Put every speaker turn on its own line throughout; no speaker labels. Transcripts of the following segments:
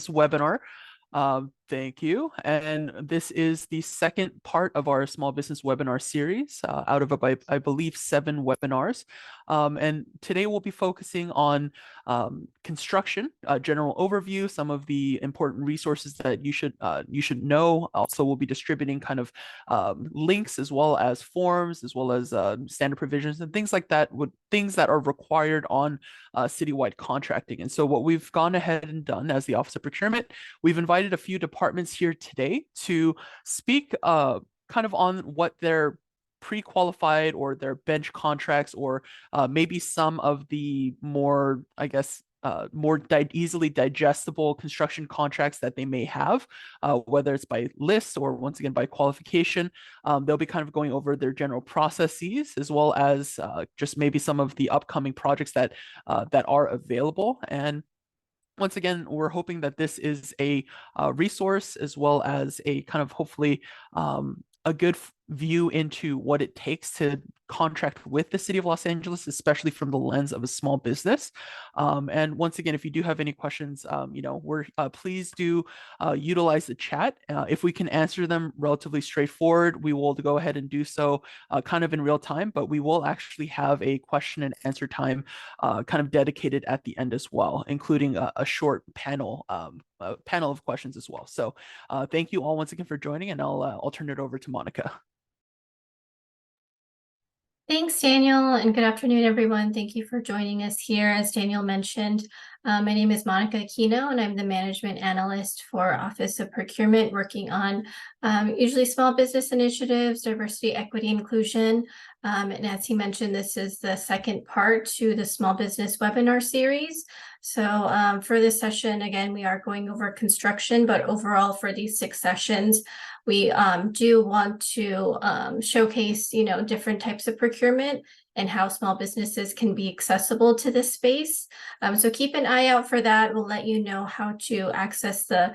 webinar. Thank you. And this is the second part of our small business webinar series out of, I believe, 7 webinars. And today we'll be focusing on construction, general overview, some of the important resources that you should know. Also, we'll be distributing kind of links as well as forms, as well as standard provisions and things like that, things that are required on citywide contracting. And so what we've gone ahead and done as the Office of Procurement, we've invited a few departments here today to speak kind of on what their pre-qualified or their bench contracts, or maybe some of the more, I guess, more easily digestible construction contracts that they may have, whether it's by list or once again by qualification. They'll be kind of going over their general processes, as well as just maybe some of the upcoming projects that are available. And once again, we're hoping that this is a resource, as well as a kind of hopefully a good view into what it takes to contract with the city of Los Angeles, especially from the lens of a small business. And once again, if you do have any questions, please do utilize the chat. If we can answer them relatively straightforward, we will go ahead and do so kind of in real time, but we will actually have a question and answer time kind of dedicated at the end as well, including a short panel of questions as well. So thank you all once again for joining, and I'll turn it over to Monica.
Thanks, Daniel, and good afternoon, everyone. Thank you for joining us here. As Daniel mentioned, my name is Monica Aquino, and I'm the Management Analyst for Office of Procurement, working on usually small business initiatives, diversity, equity, inclusion. And as he mentioned, this is the second part to the small business webinar series. So for this session, again, we are going over construction, but overall for these 6 sessions, we do want to showcase, different types of procurement and how small businesses can be accessible to this space. So keep an eye out for that. We'll let you know how to access the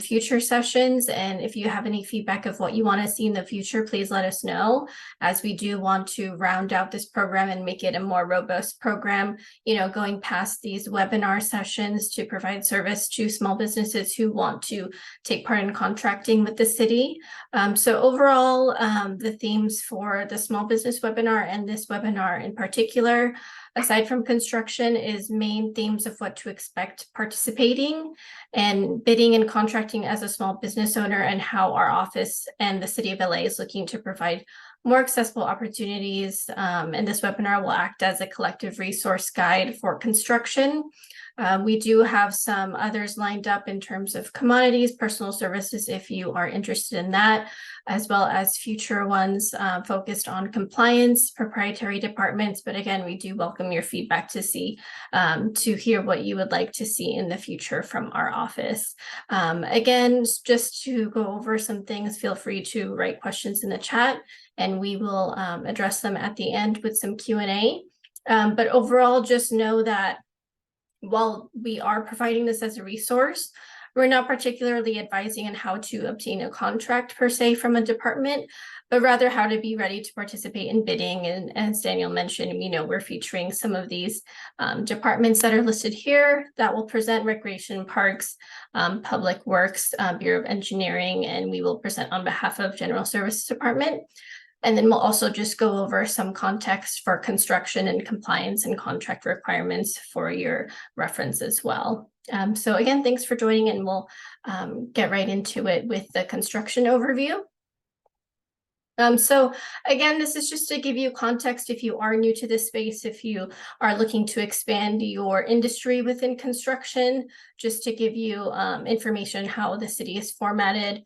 future sessions. And if you have any feedback of what you want to see in the future, please let us know, as we do want to round out this program and make it a more robust program, going past these webinar sessions to provide service to small businesses who want to take part in contracting with the city. So overall, the themes for the small business webinar and this webinar in particular, aside from construction, is main themes of what to expect participating and bidding and contracting as a small business owner, and how our office and the city of LA is looking to provide more accessible opportunities. And this webinar will act as a collective resource guide for construction. We do have some others lined up in terms of commodities, personal services, if you are interested in that, as well as future ones focused on compliance, proprietary departments. But again, we do welcome your feedback to hear what you would like to see in the future from our office. Again, just to go over some things, feel free to write questions in the chat, and we will address them at the end with some Q&A. But overall, just know that while we are providing this as a resource, we're not particularly advising on how to obtain a contract per se from a department, but rather how to be ready to participate in bidding. And as Daniel mentioned, we're featuring some of these departments that are listed here that will present: Recreation, Parks, Public Works, Bureau of Engineering, and we will present on behalf of General Services Department. And then we'll also just go over some context for construction and compliance and contract requirements for your reference as well. So again, thanks for joining, and we'll get right into it with the construction overview. So again, this is just to give you context if you are new to this space, if you are looking to expand your industry within construction, just to give you information how the city is formatted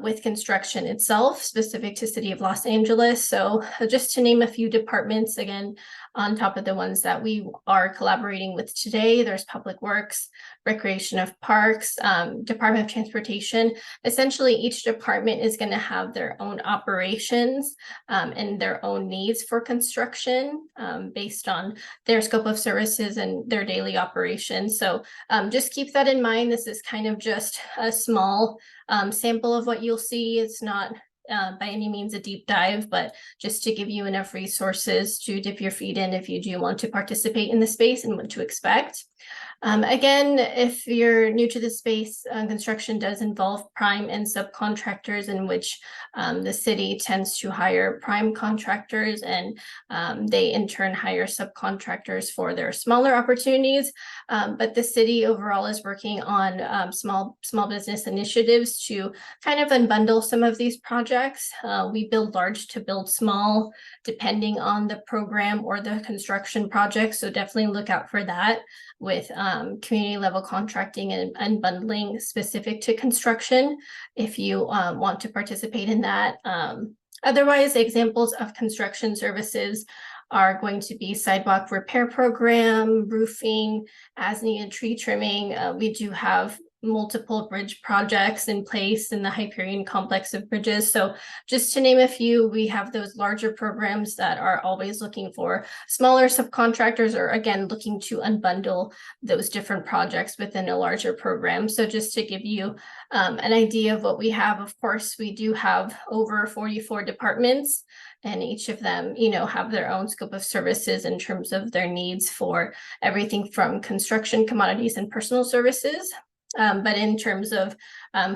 with construction itself, specific to City of Los Angeles. So just to name a few departments, again, on top of the ones that we are collaborating with today, there's Public Works, Recreation of Parks, Department of Transportation. Essentially, each department is going to have their own operations and their own needs for construction based on their scope of services and their daily operations. So just keep that in mind. This is kind of just a small sample of what you'll see. It's not by any means a deep dive, but just to give you enough resources to dip your feet in if you do want to participate in the space and what to expect. Again, if you're new to the space, construction does involve prime and subcontractors, in which the city tends to hire prime contractors, and they in turn hire subcontractors for their smaller opportunities. But the city overall is working on small business initiatives to kind of unbundle some of these projects. We build large to build small, depending on the program or the construction project. So definitely look out for that with community level contracting and unbundling specific to construction if you want to participate in that. Otherwise, examples of construction services are going to be sidewalk repair program, roofing, as needed tree trimming. We do have multiple bridge projects in place in the Hyperion complex of bridges. So just to name a few, we have those larger programs that are always looking for smaller subcontractors, or again, looking to unbundle those different projects within a larger program. So just to give you an idea of what we have, of course, we do have over 44 departments, and each of them, have their own scope of services in terms of their needs for everything from construction, commodities, and personal services. But in terms of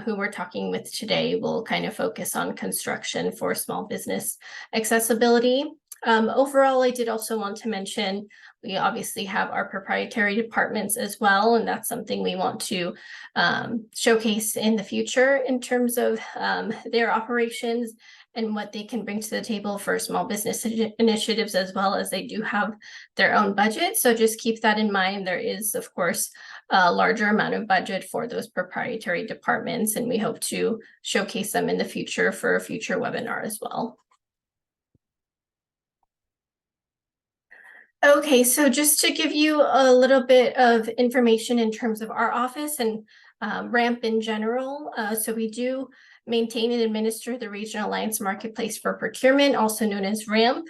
who we're talking with today, we'll kind of focus on construction for small business accessibility. Overall, I did also want to mention, we obviously have our proprietary departments as well, and that's something we want to showcase in the future in terms of their operations and what they can bring to the table for small business initiatives, as well as they do have their own budget. So just keep that in mind. There is, of course, a larger amount of budget for those proprietary departments, and we hope to showcase them in the future for a future webinar as well. Okay, so just to give you a little bit of information in terms of our office and RAMP in general. So we do maintain and administer the Regional Alliance Marketplace for Procurement, also known as RAMP.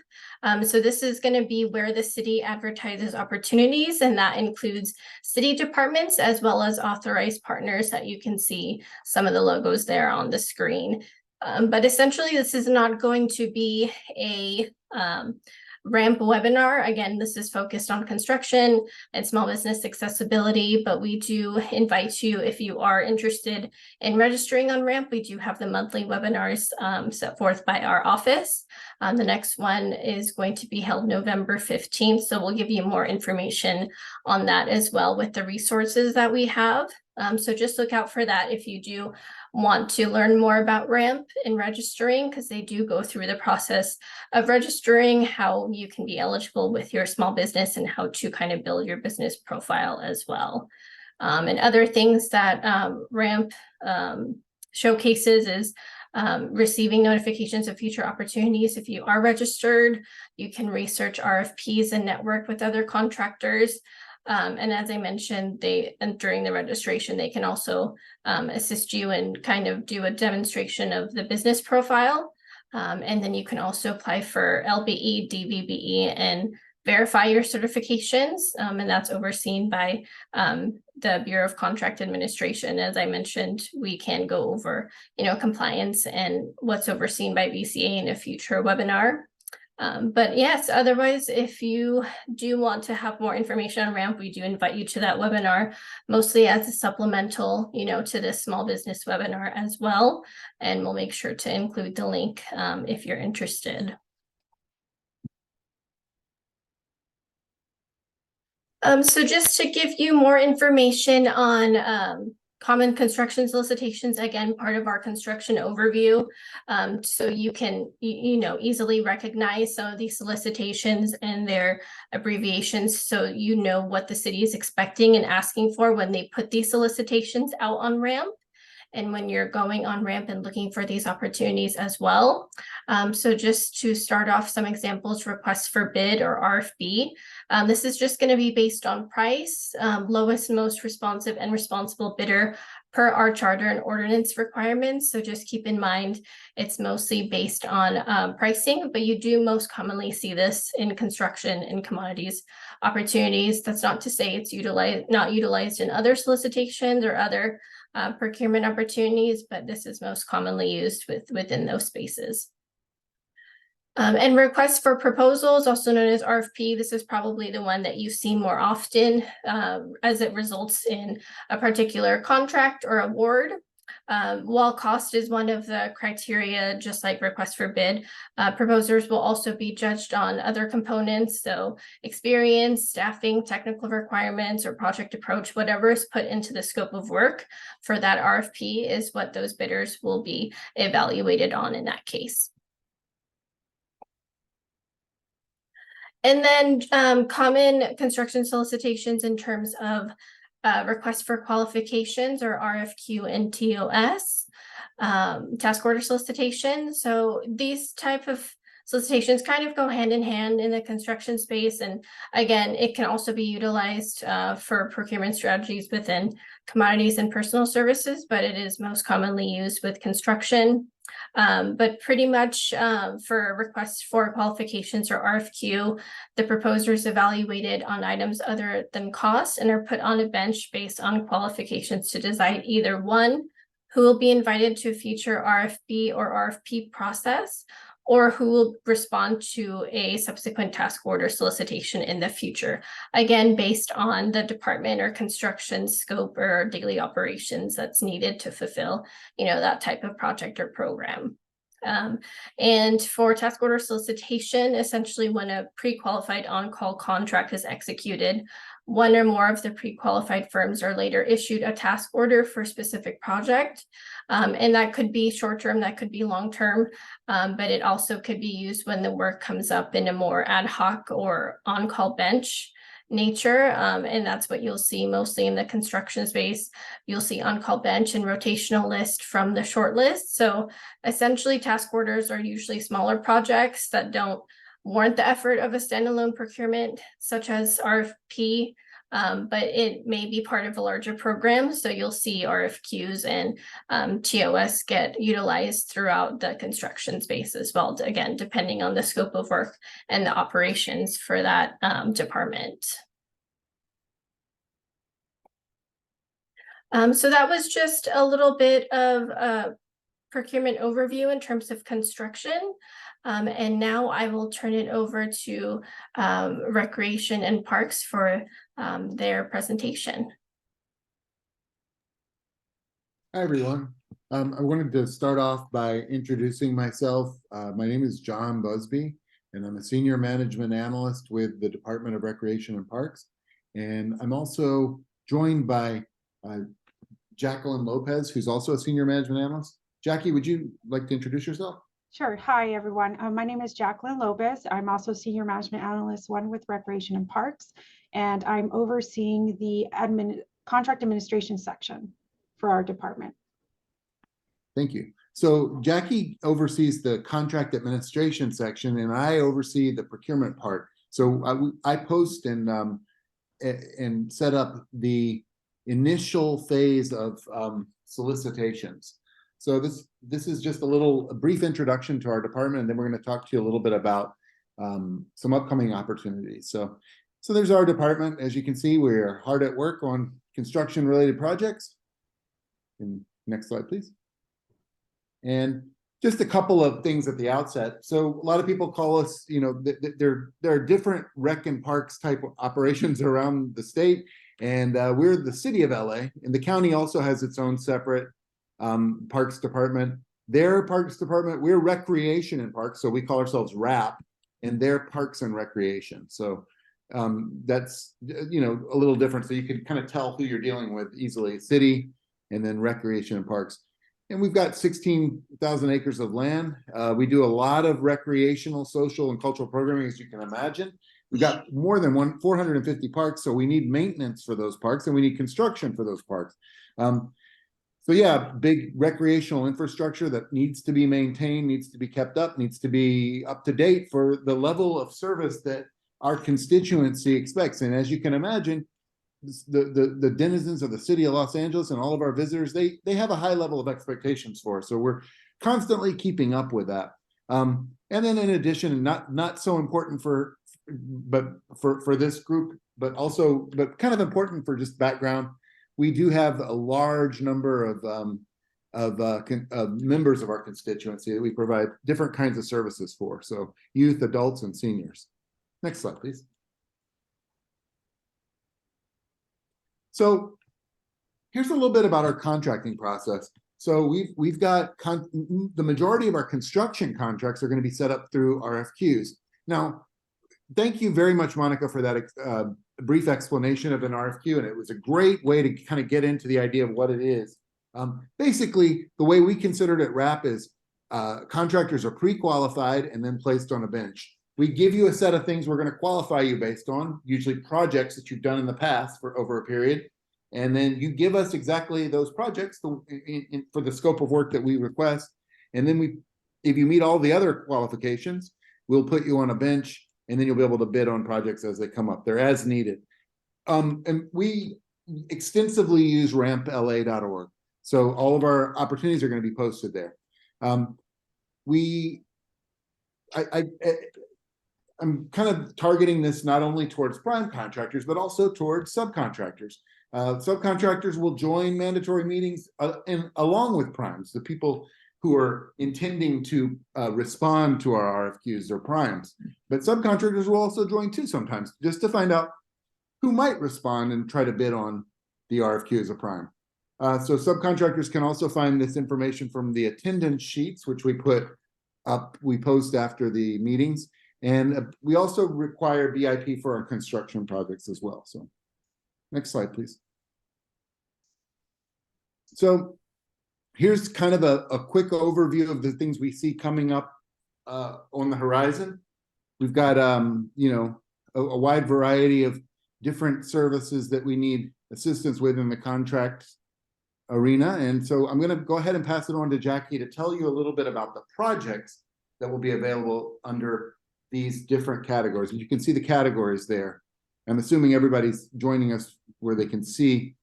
So this is going to be where the city advertises opportunities, and that includes city departments as well as authorized partners that you can see some of the logos there on the screen. But essentially, this is not going to be a RAMP webinar. Again, this is focused on construction and small business accessibility, but we do invite you, if you are interested in registering on RAMP, we do have the monthly webinars set forth by our office. The next one is going to be held November 15th, so we'll give you more information on that as well with the resources that we have. So just look out for that if you do want to learn more about RAMP and registering, because they do go through the process of registering, how you can be eligible with your small business, and how to kind of build your business profile as well. And other things that RAMP showcases is receiving notifications of future opportunities. If you are registered, you can research RFPs and network with other contractors. And as I mentioned, during the registration, they can also assist you and kind of do a demonstration of the business profile. And then you can also apply for LBE, DVBE, and verify your certifications. And that's overseen by the Bureau of Contract Administration. As I mentioned, we can go over, compliance and what's overseen by BCA in a future webinar. But yes, otherwise, if you do want to have more information on RAMP, we do invite you to that webinar, mostly as a supplemental, to this small business webinar as well. And we'll make sure to include the link if you're interested. So just to give you more information on common construction solicitations, again, part of our construction overview. So you can, easily recognize some of these solicitations and their abbreviations, so you know what the city is expecting and asking for when they put these solicitations out on RAMP, and when you're going on RAMP and looking for these opportunities as well. So just to start off, some examples: requests for bid, or RFB. This is just going to be based on price, lowest and most responsive and responsible bidder per our charter and ordinance requirements. So just keep in mind, it's mostly based on pricing, but you do most commonly see this in construction and commodities opportunities. That's not to say it's not utilized in other solicitations or other procurement opportunities, but this is most commonly used within those spaces. And requests for proposals, also known as RFP, this is probably the one that you see more often as it results in a particular contract or award. While cost is one of the criteria, just like request for bid, proposers will also be judged on other components. So experience, staffing, technical requirements, or project approach, whatever is put into the scope of work for that RFP is what those bidders will be evaluated on in that case. And then common construction solicitations in terms of request for qualifications or RFQ and TOS, task order solicitation. So these type of solicitations kind of go hand in hand in the construction space. And again, it can also be utilized for procurement strategies within commodities and personal services, but it is most commonly used with construction. But pretty much for requests for qualifications or RFQ, the proposer is evaluated on items other than cost and are put on a bench based on qualifications to decide either one, who will be invited to a future RFP or RFP process, or who will respond to a subsequent task order solicitation in the future. Again, based on the department or construction scope or daily operations that's needed to fulfill, that type of project or program. And for task order solicitation, essentially when a pre-qualified on-call contract is executed, one or more of the pre-qualified firms are later issued a task order for a specific project. And that could be short-term, that could be long-term, but it also could be used when the work comes up in a more ad hoc or on-call bench nature. And that's what you'll see mostly in the construction space. You'll see on-call bench and rotational list from the short list. So essentially task orders are usually smaller projects that don't warrant the effort of a standalone procurement, such as RFP, but it may be part of a larger program. So you'll see RFQs and TOS get utilized throughout the construction space as well, again, depending on the scope of work and the operations for that department. So that was just a little bit of procurement overview in terms of construction. And now I will turn it over to Recreation and Parks for their presentation.
Hi, everyone. I wanted to start off by introducing myself. My name is John Busby, and I'm a senior management analyst with the Department of Recreation and Parks. And I'm also joined by Jacqueline Lopez, who's also a senior management analyst. Jackie, would you like to introduce yourself?
Sure. Hi, everyone. My name is Jacqueline Lopez. I'm also Senior Management Analyst 1 with Recreation and Parks, and I'm overseeing the contract administration section for our department.
Thank you. So Jackie oversees the contract administration section, and I oversee the procurement part. So I post and set up the initial phase of solicitations. So this is just a brief introduction to our department, and then we're going to talk to you a little bit about some upcoming opportunities. So there's our department. As you can see, we're hard at work on construction-related projects. And next slide, please. And just a couple of things at the outset. So a lot of people call us, there are different rec and parks type of operations around the state, and we're the city of LA, and the county also has its own separate parks department. Their parks department, we're recreation and parks, so we call ourselves RAP, and they're parks and recreation. So that's a little different, so you can kind of tell who you're dealing with easily. City and then recreation and parks. And we've got 16,000 acres of land. We do a lot of recreational, social, and cultural programming, as you can imagine. We've got more than 450 parks, so we need maintenance for those parks, and we need construction for those parks. So yeah, big recreational infrastructure that needs to be maintained, needs to be kept up, needs to be up to date for the level of service that our constituency expects. And as you can imagine, the denizens of the city of Los Angeles and all of our visitors, they have a high level of expectations for us. So we're constantly keeping up with that. And then in addition, not so important for this group, but kind of important for just background, we do have a large number of of members of our constituency that we provide different kinds of services for. So youth, adults, and seniors. Next slide, please. So here's a little bit about our contracting process. So we've got the majority of our construction contracts are going to be set up through RFQs. Now, thank you very much, Monica, for that brief explanation of an RFQ, and it was a great way to kind of get into the idea of what it is. Basically, the way we considered it RAP is contractors are pre-qualified and then placed on a bench. We give you a set of things we're going to qualify you based on, usually projects that you've done in the past for over a period. And then you give us exactly those projects for the scope of work that we request. And then if you meet all the other qualifications, we'll put you on a bench, and then you'll be able to bid on projects as they come up. They're as needed. And we extensively use rampla.org. So all of our opportunities are going to be posted there. I'm kind of targeting this not only towards prime contractors, but also towards subcontractors. Subcontractors will join mandatory meetings along with primes, the people who are intending to respond to our RFQs or primes. But subcontractors will also join too sometimes, just to find out who might respond and try to bid on the RFQ as a prime. So subcontractors can also find this information from the attendance sheets, which we post after the meetings. And we also require BIP for our construction projects as well. So next slide, please. So here's kind of a quick overview of the things we see coming up on the horizon. We've got, a wide variety of different services that we need assistance with in the contract arena. And so I'm going to go ahead and pass it on to Jackie to tell you a little bit about the projects that will be available under these different categories. And you can see the categories there. I'm assuming everybody's joining us where they can see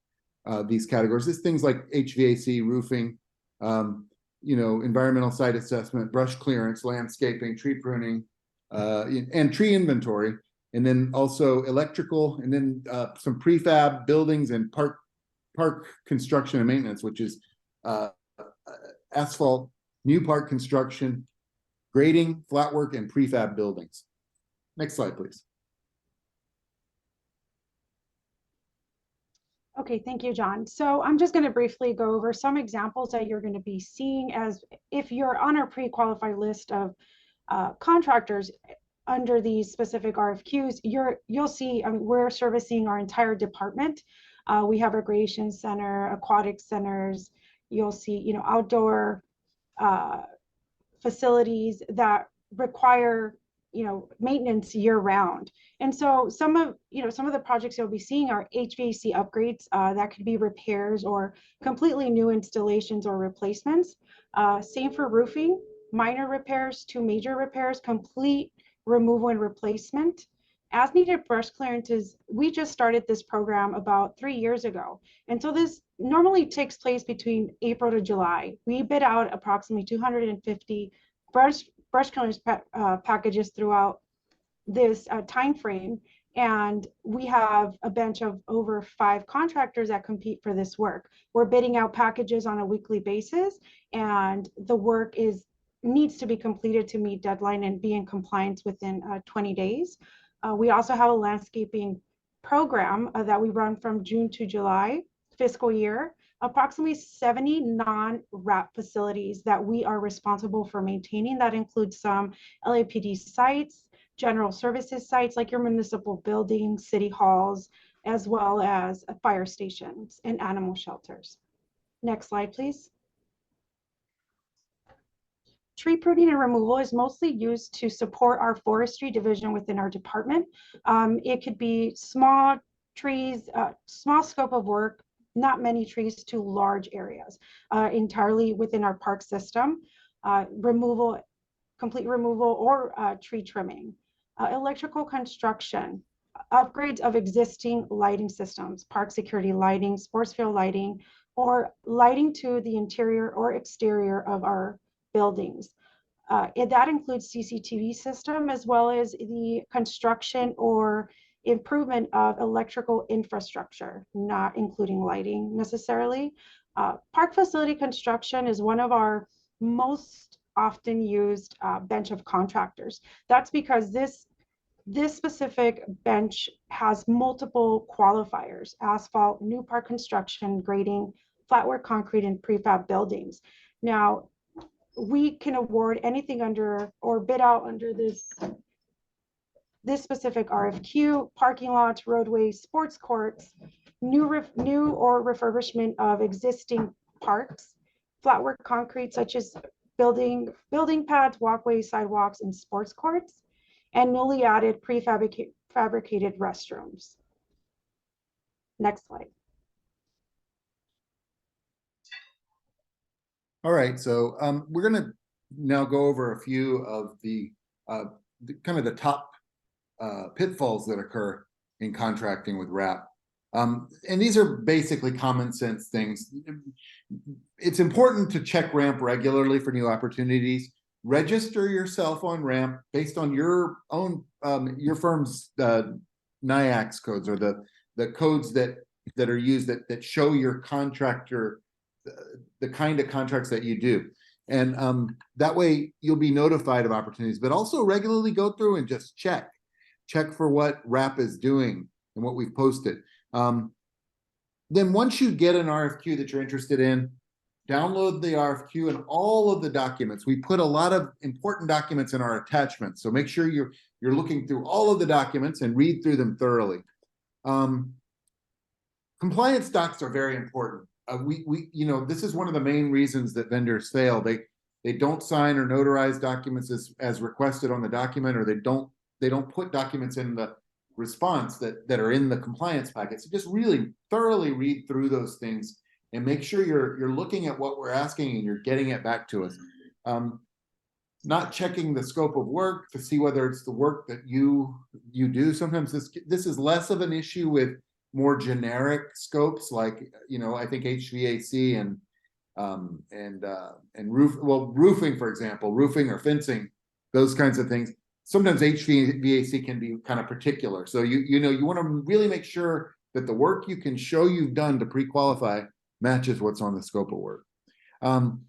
these categories. There's things like HVAC, roofing, environmental site assessment, brush clearance, landscaping, tree pruning, and tree inventory, and then also electrical, and then some prefab buildings and park construction and maintenance, which is asphalt, new park construction, grading, flat work, and prefab buildings. Next slide, please.
Okay, thank you, John. So I'm just going to briefly go over some examples that you're going to be seeing as if you're on our pre-qualified list of contractors under these specific RFQs, you'll see we're servicing our entire department. We have recreation center, aquatic centers. You'll see, outdoor facilities that require maintenance year round. And so some of the projects you'll be seeing are HVAC upgrades that could be repairs or completely new installations or replacements. Same for roofing, minor repairs to major repairs, complete removal and replacement. As needed brush clearances, we just started this program about 3 years ago. And so this normally takes place between April to July. We bid out approximately 250 brush clearance packages throughout this time frame, and we have a bench of over 5 contractors that compete for this work. We're bidding out packages on a weekly basis, and the work needs to be completed to meet deadline and be in compliance within 20 days. We also have a landscaping program that we run from June to July fiscal year. Approximately 70 non-RAP facilities that we are responsible for maintaining. That includes some LAPD sites, general services sites like your municipal buildings, city halls, as well as fire stations and animal shelters. Next slide, please. Tree pruning and removal is mostly used to support our forestry division within our department. It could be small trees, small scope of work, not many trees to large areas, entirely within our park system, complete removal or tree trimming. Electrical construction, upgrades of existing lighting systems, park security lighting, sports field lighting, or lighting to the interior or exterior of our buildings. That includes CCTV system as well as the construction or improvement of electrical infrastructure, not including lighting necessarily. Park facility construction is one of our most often used bench of contractors. That's because this specific bench has multiple qualifiers: asphalt, new park construction, grading, flatwork concrete, and prefab buildings. Now, we can award anything under or bid out under this specific RFQ: parking lots, roadways, sports courts, new or refurbishment of existing parks, flatwork concrete such as building pads, walkways, sidewalks, and sports courts, and newly added fabricated restrooms. Next slide.
All right, so we're going to now go over a few of the kind of the top pitfalls that occur in contracting with RAP. And these are basically common sense things. It's important to check RAMP regularly for new opportunities. Register yourself on RAMP based on your own your firm's NIAX codes, or the codes that are used that show your contractor the kind of contracts that you do. And that way you'll be notified of opportunities, but also regularly go through and just check for what RAP is doing and what we've posted. Then once you get an RFQ that you're interested in, download the RFQ and all of the documents. We put a lot of important documents in our attachments, so make sure you're looking through all of the documents and read through them thoroughly. Compliance docs are very important. This is one of the main reasons that vendors fail. They don't sign or notarize documents as requested on the document, or they don't put documents in the response that are in the compliance packet. So just really thoroughly read through those things and make sure you're looking at what we're asking and you're getting it back to us. Not checking the scope of work to see whether it's the work that you do. Sometimes this is less of an issue with more generic scopes, like I think HVAC and roofing, for example, roofing or fencing, those kinds of things. Sometimes HVAC can be kind of particular. So you want to really make sure that the work you can show you've done to pre-qualify matches what's on the scope of work. You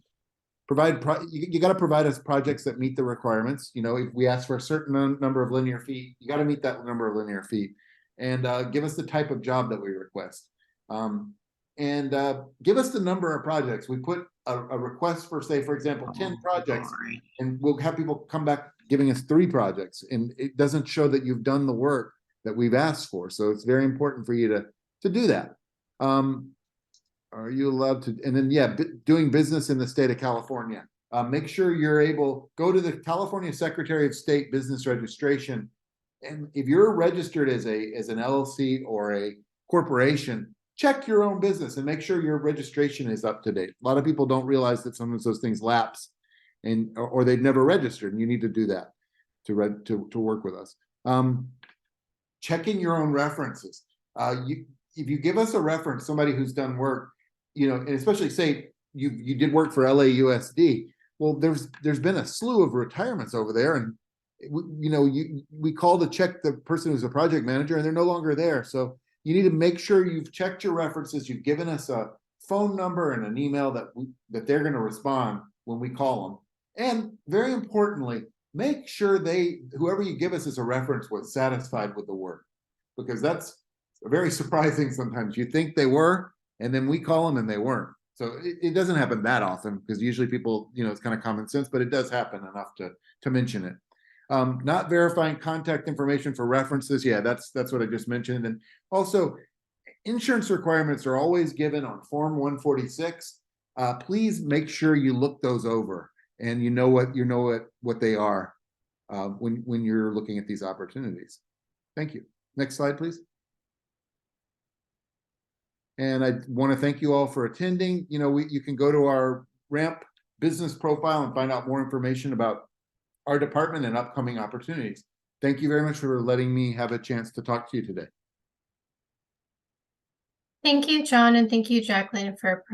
got to provide us projects that meet the requirements. If we ask for a certain number of linear feet, you got to meet that number of linear feet. And give us the type of job that we request. And give us the number of projects. We put a request for, say, for example, 10 projects, and we'll have people come back giving us 3 projects, and it doesn't show that you've done the work that we've asked for. So it's very important for you to do that. Are you allowed to? And then, doing business in the state of California. Make sure you're able, go to the California Secretary of State Business Registration. And if you're registered as an LLC or a corporation, check your own business and make sure your registration is up to date. A lot of people don't realize that sometimes those things lapse, or they've never registered, and you need to do that to work with us. Checking your own references. If you give us a reference, somebody who's done work, and especially say you did work for LAUSD, well, there's been a slew of retirements over there, and we call to check the person who's a project manager, and they're no longer there. So you need to make sure you've checked your references. You've given us a phone number and an email that they're going to respond when we call them. And very importantly, make sure whoever you give us as a reference was satisfied with the work, because that's very surprising sometimes. You think they were, and then we call them and they weren't. So it doesn't happen that often, because usually people, it's kind of common sense, but it does happen enough to mention it. Not verifying contact information for references. Yeah, that's what I just mentioned. And also, insurance requirements are always given on Form 146. Please make sure you look those over and you know what they are when you're looking at these opportunities. Thank you. Next slide, please. And I want to thank you all for attending. You can go to our RAMP business profile and find out more information about our department and upcoming opportunities. Thank you very much for letting me have a chance to talk to you today.
Thank you, John, and thank you, Jacqueline, for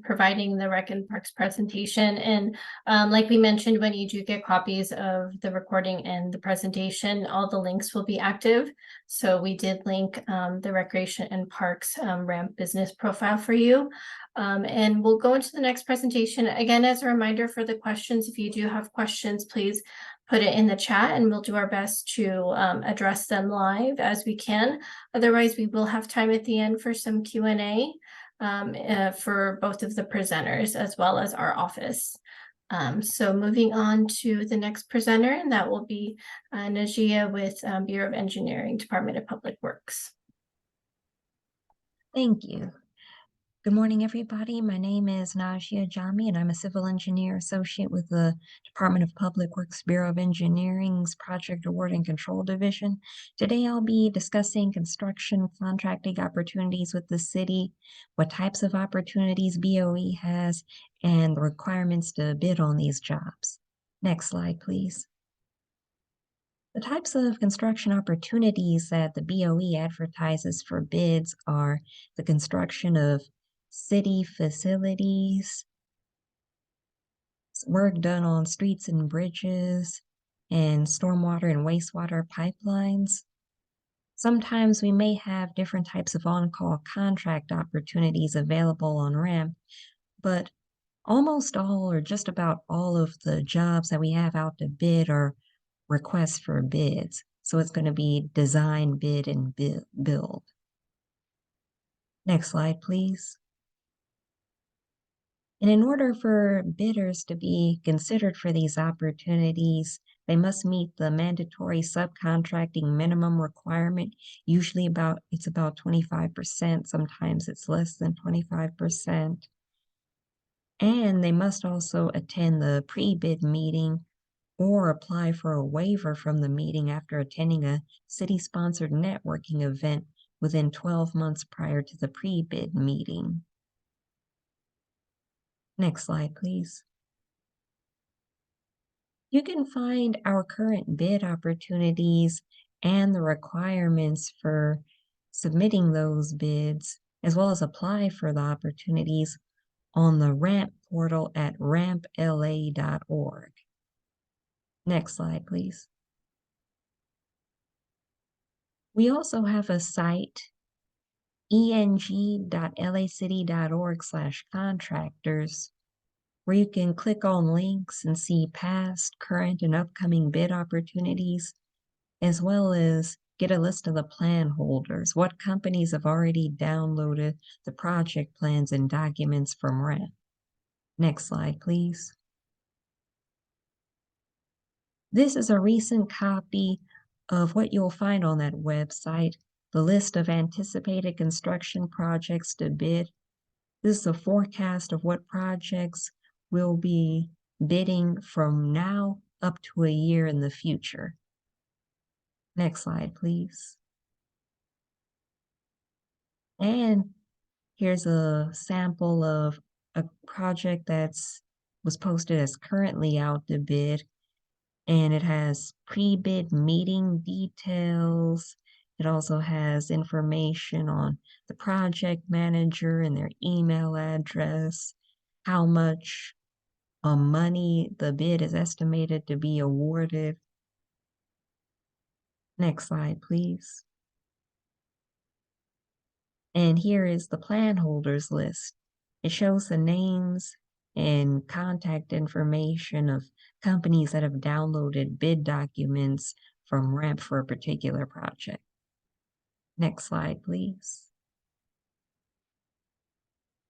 providing the Rec and Parks presentation. And like we mentioned, when you do get copies of the recording and the presentation, all the links will be active. So we did link the Recreation and Parks ramp business profile for you. And we'll go into the next presentation. Again, as a reminder for the questions, if you do have questions, please put it in the chat and we'll do our best to address them live as we can. Otherwise, we will have time at the end for some Q&A for both of the presenters as well as our office. So moving on to the next presenter, and that will be Najia with Bureau of Engineering, Department of Public Works.
Thank you. Good morning, everybody. My name is Najia Jami, and I'm a civil engineer associate with the Department of Public Works Bureau of Engineering's Project Award and Control Division. Today, I'll be discussing construction contracting opportunities with the city, what types of opportunities BOE has, and the requirements to bid on these jobs. Next slide, please. The types of construction opportunities that the BOE advertises for bids are the construction of city facilities, work done on streets and bridges, and stormwater and wastewater pipelines. Sometimes we may have different types of on-call contract opportunities available on RAMP, but almost all or just about all of the jobs that we have out to bid are requests for bids. So it's going to be design, bid, and build. Next slide, please. And in order for bidders to be considered for these opportunities, they must meet the mandatory subcontracting minimum requirement. Usually it's about 25%. Sometimes it's less than 25%. And they must also attend the pre-bid meeting or apply for a waiver from the meeting after attending a city-sponsored networking event within 12 months prior to the pre-bid meeting. Next slide, please. You can find our current bid opportunities and the requirements for submitting those bids, as well as apply for the opportunities on the RAMP portal at rampla.org. Next slide, please. We also have a site, eng.lacity.org/contractors, where you can click on links and see past, current, and upcoming bid opportunities, as well as get a list of the plan holders, what companies have already downloaded the project plans and documents from RAMP. Next slide, please. This is a recent copy of what you'll find on that website, the list of anticipated construction projects to bid. This is a forecast of what projects will be bidding from now up to a year in the future. Next slide, please. And here's a sample of a project was posted as currently out to bid. And it has pre-bid meeting details. It also has information on the project manager and their email address, how much money the bid is estimated to be awarded. Next slide, please. And here is the plan holders list. It shows the names and contact information of companies that have downloaded bid documents from RAMP for a particular project. Next slide, please.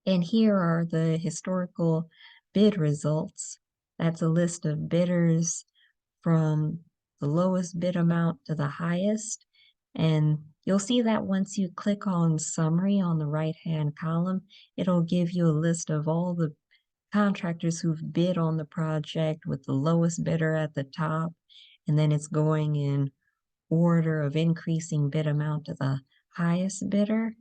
And here are the historical bid results. That's a list of bidders from the lowest bid amount to the highest. And you'll see that once you click on summary on the right-hand column, it'll give you a list of all the contractors who've bid on the project with the lowest bidder at the top, and then it's going in order of increasing bid amount to the highest bidder.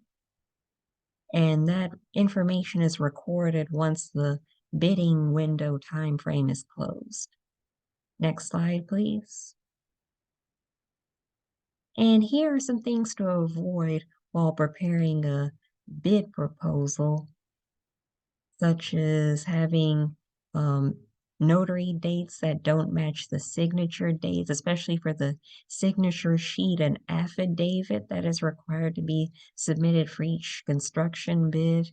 And that information is recorded once the bidding window time frame is closed. Next slide, please. And here are some things to avoid while preparing a bid proposal, such as having notary dates that don't match the signature dates, especially for the signature sheet and affidavit that is required to be submitted for each construction bid.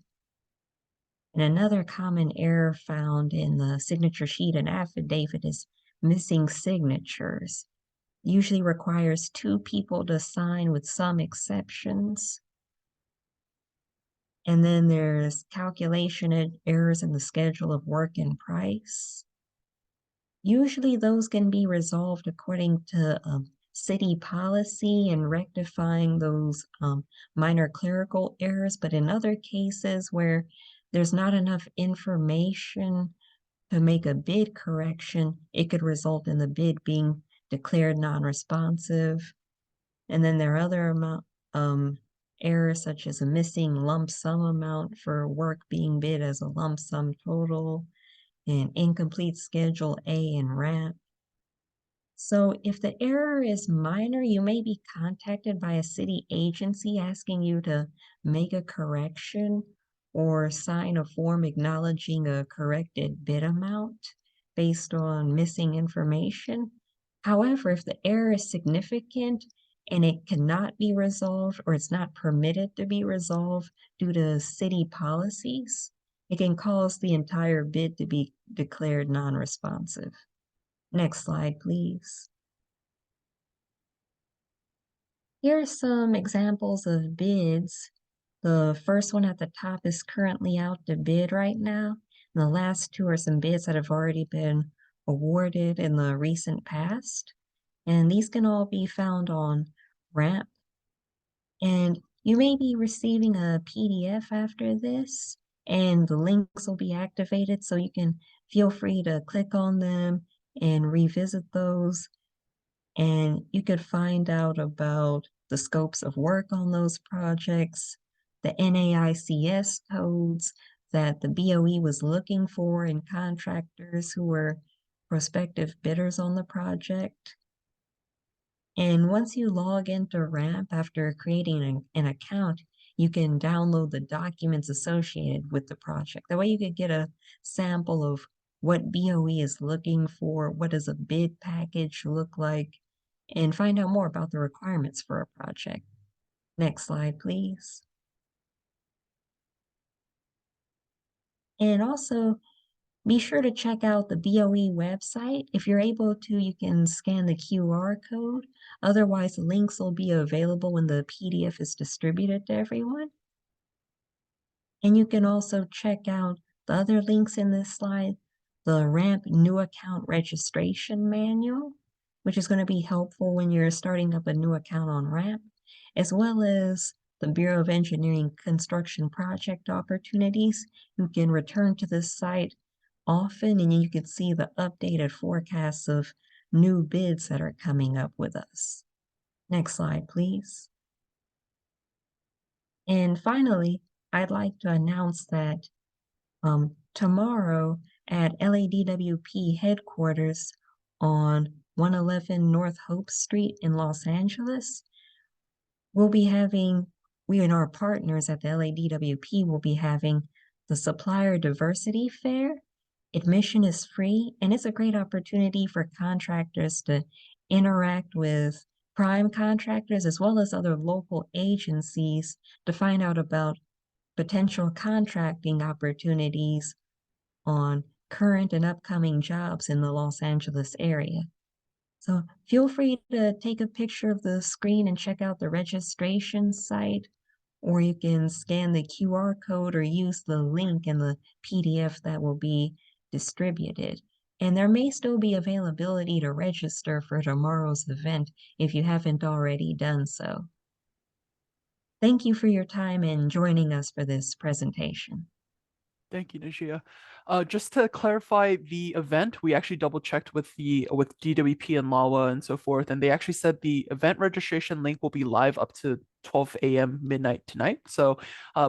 And another common error found in the signature sheet and affidavit is missing signatures. Usually requires 2 people to sign with some exceptions. And then there's calculation errors in the schedule of work and price. Usually those can be resolved according to city policy and rectifying those minor clerical errors. But in other cases where there's not enough information to make a bid correction, it could result in the bid being declared non-responsive. And then there are other errors such as a missing lump sum amount for work being bid as a lump sum total, and incomplete Schedule A and RAMP. So if the error is minor, you may be contacted by a city agency asking you to make a correction or sign a form acknowledging a corrected bid amount based on missing information. However, if the error is significant and it cannot be resolved or it's not permitted to be resolved due to city policies, it can cause the entire bid to be declared non-responsive. Next slide, please. Here are some examples of bids. The first one at the top is currently out to bid right now. And the last 2 are some bids that have already been awarded in the recent past. And these can all be found on RAMP. And you may be receiving a PDF after this, and the links will be activated, so you can feel free to click on them and revisit those. And you could find out about the scopes of work on those projects, the NAICS codes that the BOE was looking for in contractors who were prospective bidders on the project. And once you log into RAMP after creating an account, you can download the documents associated with the project. That way you could get a sample of what BOE is looking for, what does a bid package look like, and find out more about the requirements for a project. Next slide, please. And also, be sure to check out the BOE website. If you're able to, you can scan the QR code. Otherwise, the links will be available when the PDF is distributed to everyone. And you can also check out the other links in this slide, the RAMP New Account Registration Manual, which is going to be helpful when you're starting up a new account on RAMP, as well as the Bureau of Engineering Construction Project Opportunities. You can return to this site often, and you can see the updated forecasts of new bids that are coming up with us. Next slide, please. And finally, I'd like to announce that tomorrow at LADWP headquarters on 111 North Hope Street in Los Angeles, we and our partners at the LADWP will be having the Supplier Diversity Fair. Admission is free, and it's a great opportunity for contractors to interact with prime contractors as well as other local agencies to find out about potential contracting opportunities on current and upcoming jobs in the Los Angeles area. So feel free to take a picture of the screen and check out the registration site, or you can scan the QR code or use the link in the PDF that will be distributed. And there may still be availability to register for tomorrow's event if you haven't already done so. Thank you for your time and joining us for this presentation.
Thank you, Najia. Just to clarify the event, we actually double checked with DWP and LAWA and so forth, and they actually said the event registration link will be live up to 12 a.m. midnight tonight. So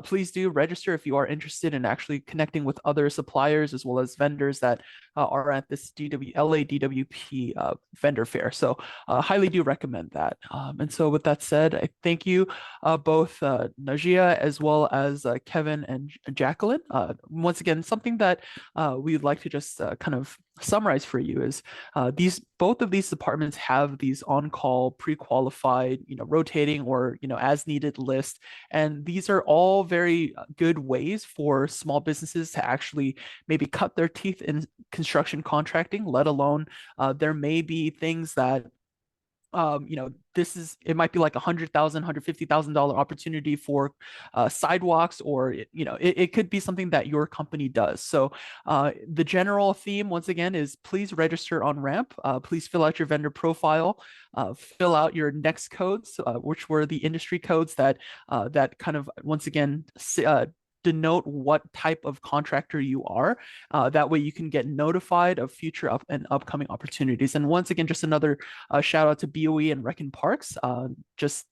please do register if you are interested in actually connecting with other suppliers as well as vendors that are at this LA DWP vendor fair. So highly do recommend that. And so with that said, I thank you both Najia as well as Kevin and Jacqueline. Once again, something that we'd like to just kind of summarize for you is both of these departments have these on-call pre-qualified, rotating or as needed list, and these are all very good ways for small businesses to actually maybe cut their teeth in construction contracting, let alone there may be things that it might be like $100,000, $150,000 opportunity for sidewalks, or it could be something that your company does. So the general theme once again is please register on Ramp. Please fill out your vendor profile, fill out your next codes, which were the industry codes that kind of once again denote what type of contractor you are. That way you can get notified of future and upcoming opportunities. And once again, just another shout out to BOE and Rec and Parks.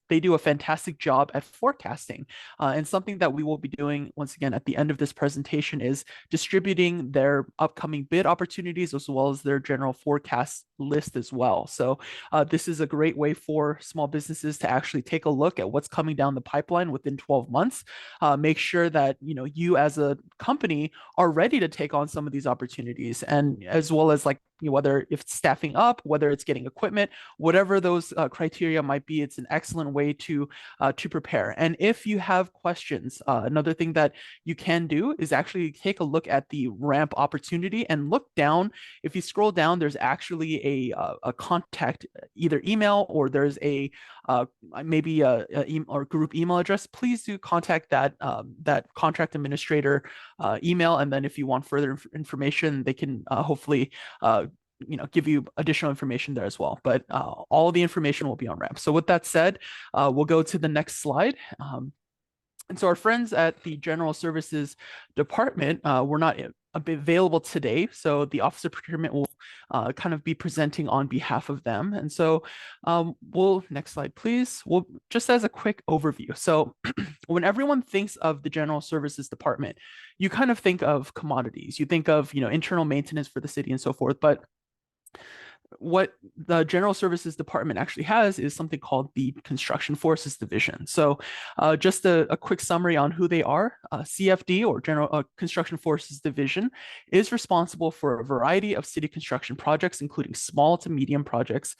They do a fantastic job at forecasting. And something that we will be doing once again at the end of this presentation is distributing their upcoming bid opportunities as well as their general forecast list as well. So this is a great way for small businesses to actually take a look at what's coming down the pipeline within 12 months. Make sure that you as a company are ready to take on some of these opportunities, and as well as whether if it's staffing up, whether it's getting equipment, whatever those criteria might be, it's an excellent way to prepare. And if you have questions, another thing that you can do is actually take a look at the Ramp opportunity and look down. If you scroll down, there's actually a contact, either email or there's maybe a or group email address. Please do contact that contract administrator email, and then if you want further information, they can hopefully give you additional information there as well. But all the information will be on Ramp. So with that said, we'll go to the next slide. And so our friends at the General Services Department were not available today. So the Office of Procurement will kind of be presenting on behalf of them. And so next slide, please. Well, just as a quick overview. So when everyone thinks of the General Services Department, you kind of think of commodities. You think of, internal maintenance for the city and so forth. But what the General Services Department actually has is something called the Construction Forces Division. So just a quick summary on who they are. CFD, or General Construction Forces Division, is responsible for a variety of city construction projects, including small to medium projects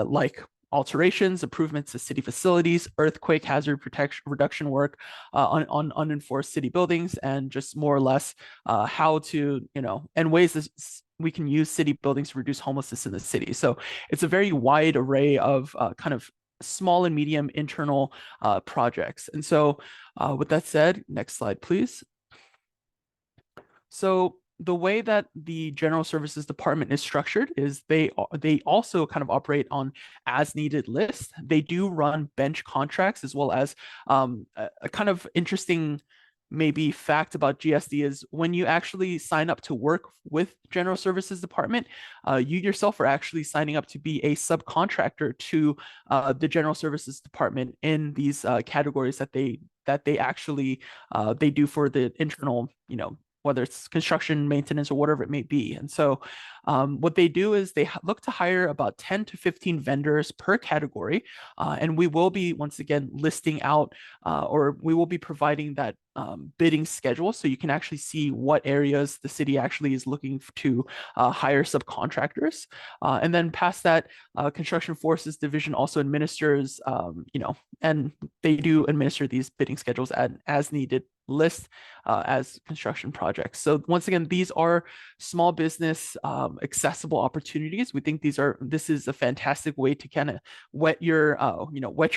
like alterations, improvements to city facilities, earthquake hazard protection reduction work on unenforced city buildings, and just more or less how to, and ways that we can use city buildings to reduce homelessness in the city. So it's a very wide array of kind of small and medium internal projects. And so with that said, next slide, please. So the way that the General Services Department is structured is they also kind of operate on as needed lists. They do run bench contracts, as well as a kind of interesting maybe fact about GSD is when you actually sign up to work with General Services Department, you yourself are actually signing up to be a subcontractor to the General Services Department in these categories that they actually they do for the internal, whether it's construction, maintenance, or whatever it may be. And so what they do is they look to hire about 10 to 15 vendors per category. And we will be, once again, listing out or we will be providing that bidding schedule, so you can actually see what areas the city actually is looking to hire subcontractors. And then past that, Construction Forces Division also administers, and they do administer these bidding schedules as needed list as construction projects. So once again, these are small business accessible opportunities. We think this is a fantastic way to kind of whet your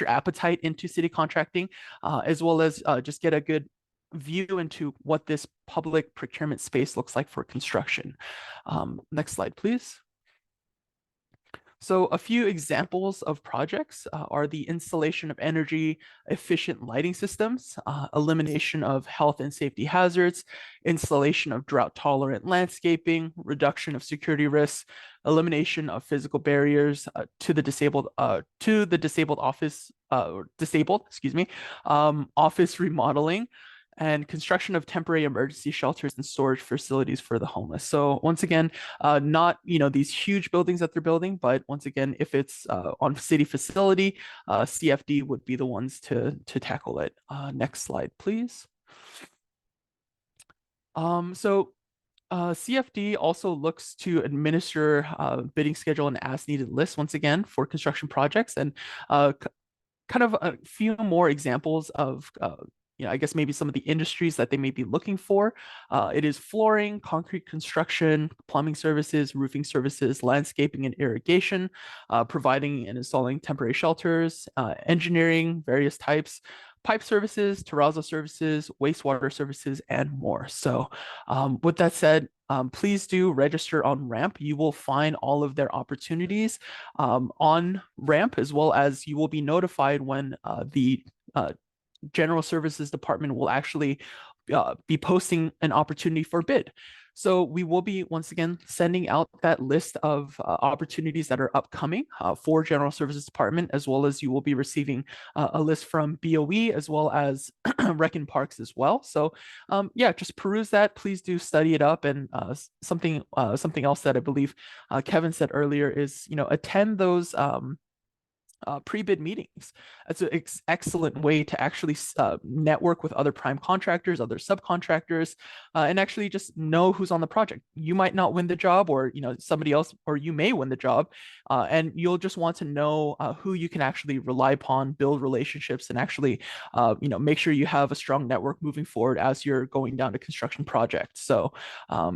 appetite into city contracting, as well as just get a good view into what this public procurement space looks like for construction. Next slide, please. So a few examples of projects are the installation of energy efficient lighting systems, elimination of health and safety hazards, installation of drought tolerant landscaping, reduction of security risks, elimination of physical barriers to the disabled office or disabled, excuse me, office remodeling, and construction of temporary emergency shelters and storage facilities for the homeless. So once again, not these huge buildings that they're building, but once again, if it's on city facility, CFD would be the ones to tackle it. Next slide, please. CFD also looks to administer bidding schedule and as needed lists once again for construction projects, and kind of a few more examples of I guess maybe some of the industries that they may be looking for. It is flooring, concrete construction, plumbing services, roofing services, landscaping and irrigation, providing and installing temporary shelters, engineering, various types, pipe services, terrazzo services, wastewater services, and more. So with that said, please do register on RAMP. You will find all of their opportunities on RAMP, as well as you will be notified when the General Services Department will actually be posting an opportunity for bid. So we will be once again sending out that list of opportunities that are upcoming for General Services Department, as well as you will be receiving a list from BOE as well as Rec and Parks as well. So yeah, just peruse that. Please do study it up. And something else that I believe Kevin said earlier is attend those pre-bid meetings. That's an excellent way to actually network with other prime contractors, other subcontractors, and actually just know who's on the project. You might not win the job, or somebody else, or you may win the job, and you'll just want to know who you can actually rely upon, build relationships, and actually make sure you have a strong network moving forward as you're going down a construction project. So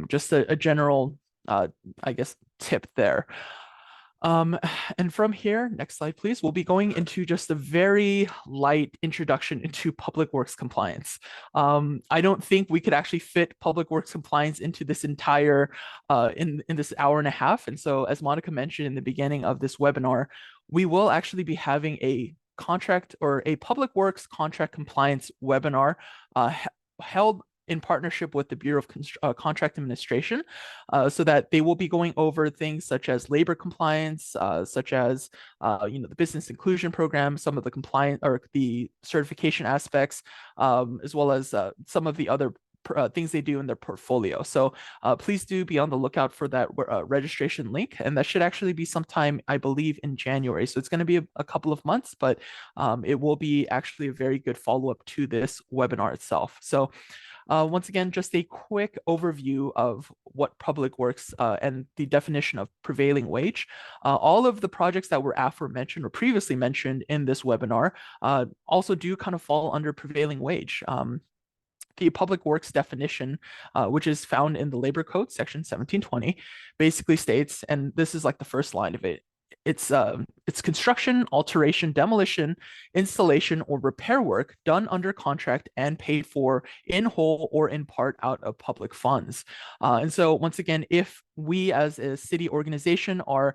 just a general I guess tip there. And from here, next slide, please, we'll be going into just a very light introduction into public works compliance. I don't think we could actually fit public works compliance into this entire, in this hour and a half. And so as Monica mentioned in the beginning of this webinar, we will actually be having a contract or a public works contract compliance webinar held in partnership with the Bureau of Contract Administration, so that they will be going over things such as labor compliance, such as the business inclusion program, some of the compliance or the certification aspects, as well as some of the other things they do in their portfolio. So please do be on the lookout for that registration link, and that should actually be sometime, I believe, in January. So it's going to be a couple of months, but it will be actually a very good follow-up to this webinar itself. So once again, just a quick overview of what public works and the definition of prevailing wage. All of the projects that were aforementioned or previously mentioned in this webinar also do kind of fall under prevailing wage. The public works definition, which is found in the Labor Code, section 1720, basically states, and this is like the first line of it, it's construction, alteration, demolition, installation, or repair work done under contract and paid for in whole or in part out of public funds. And so once again, if we as a city organization are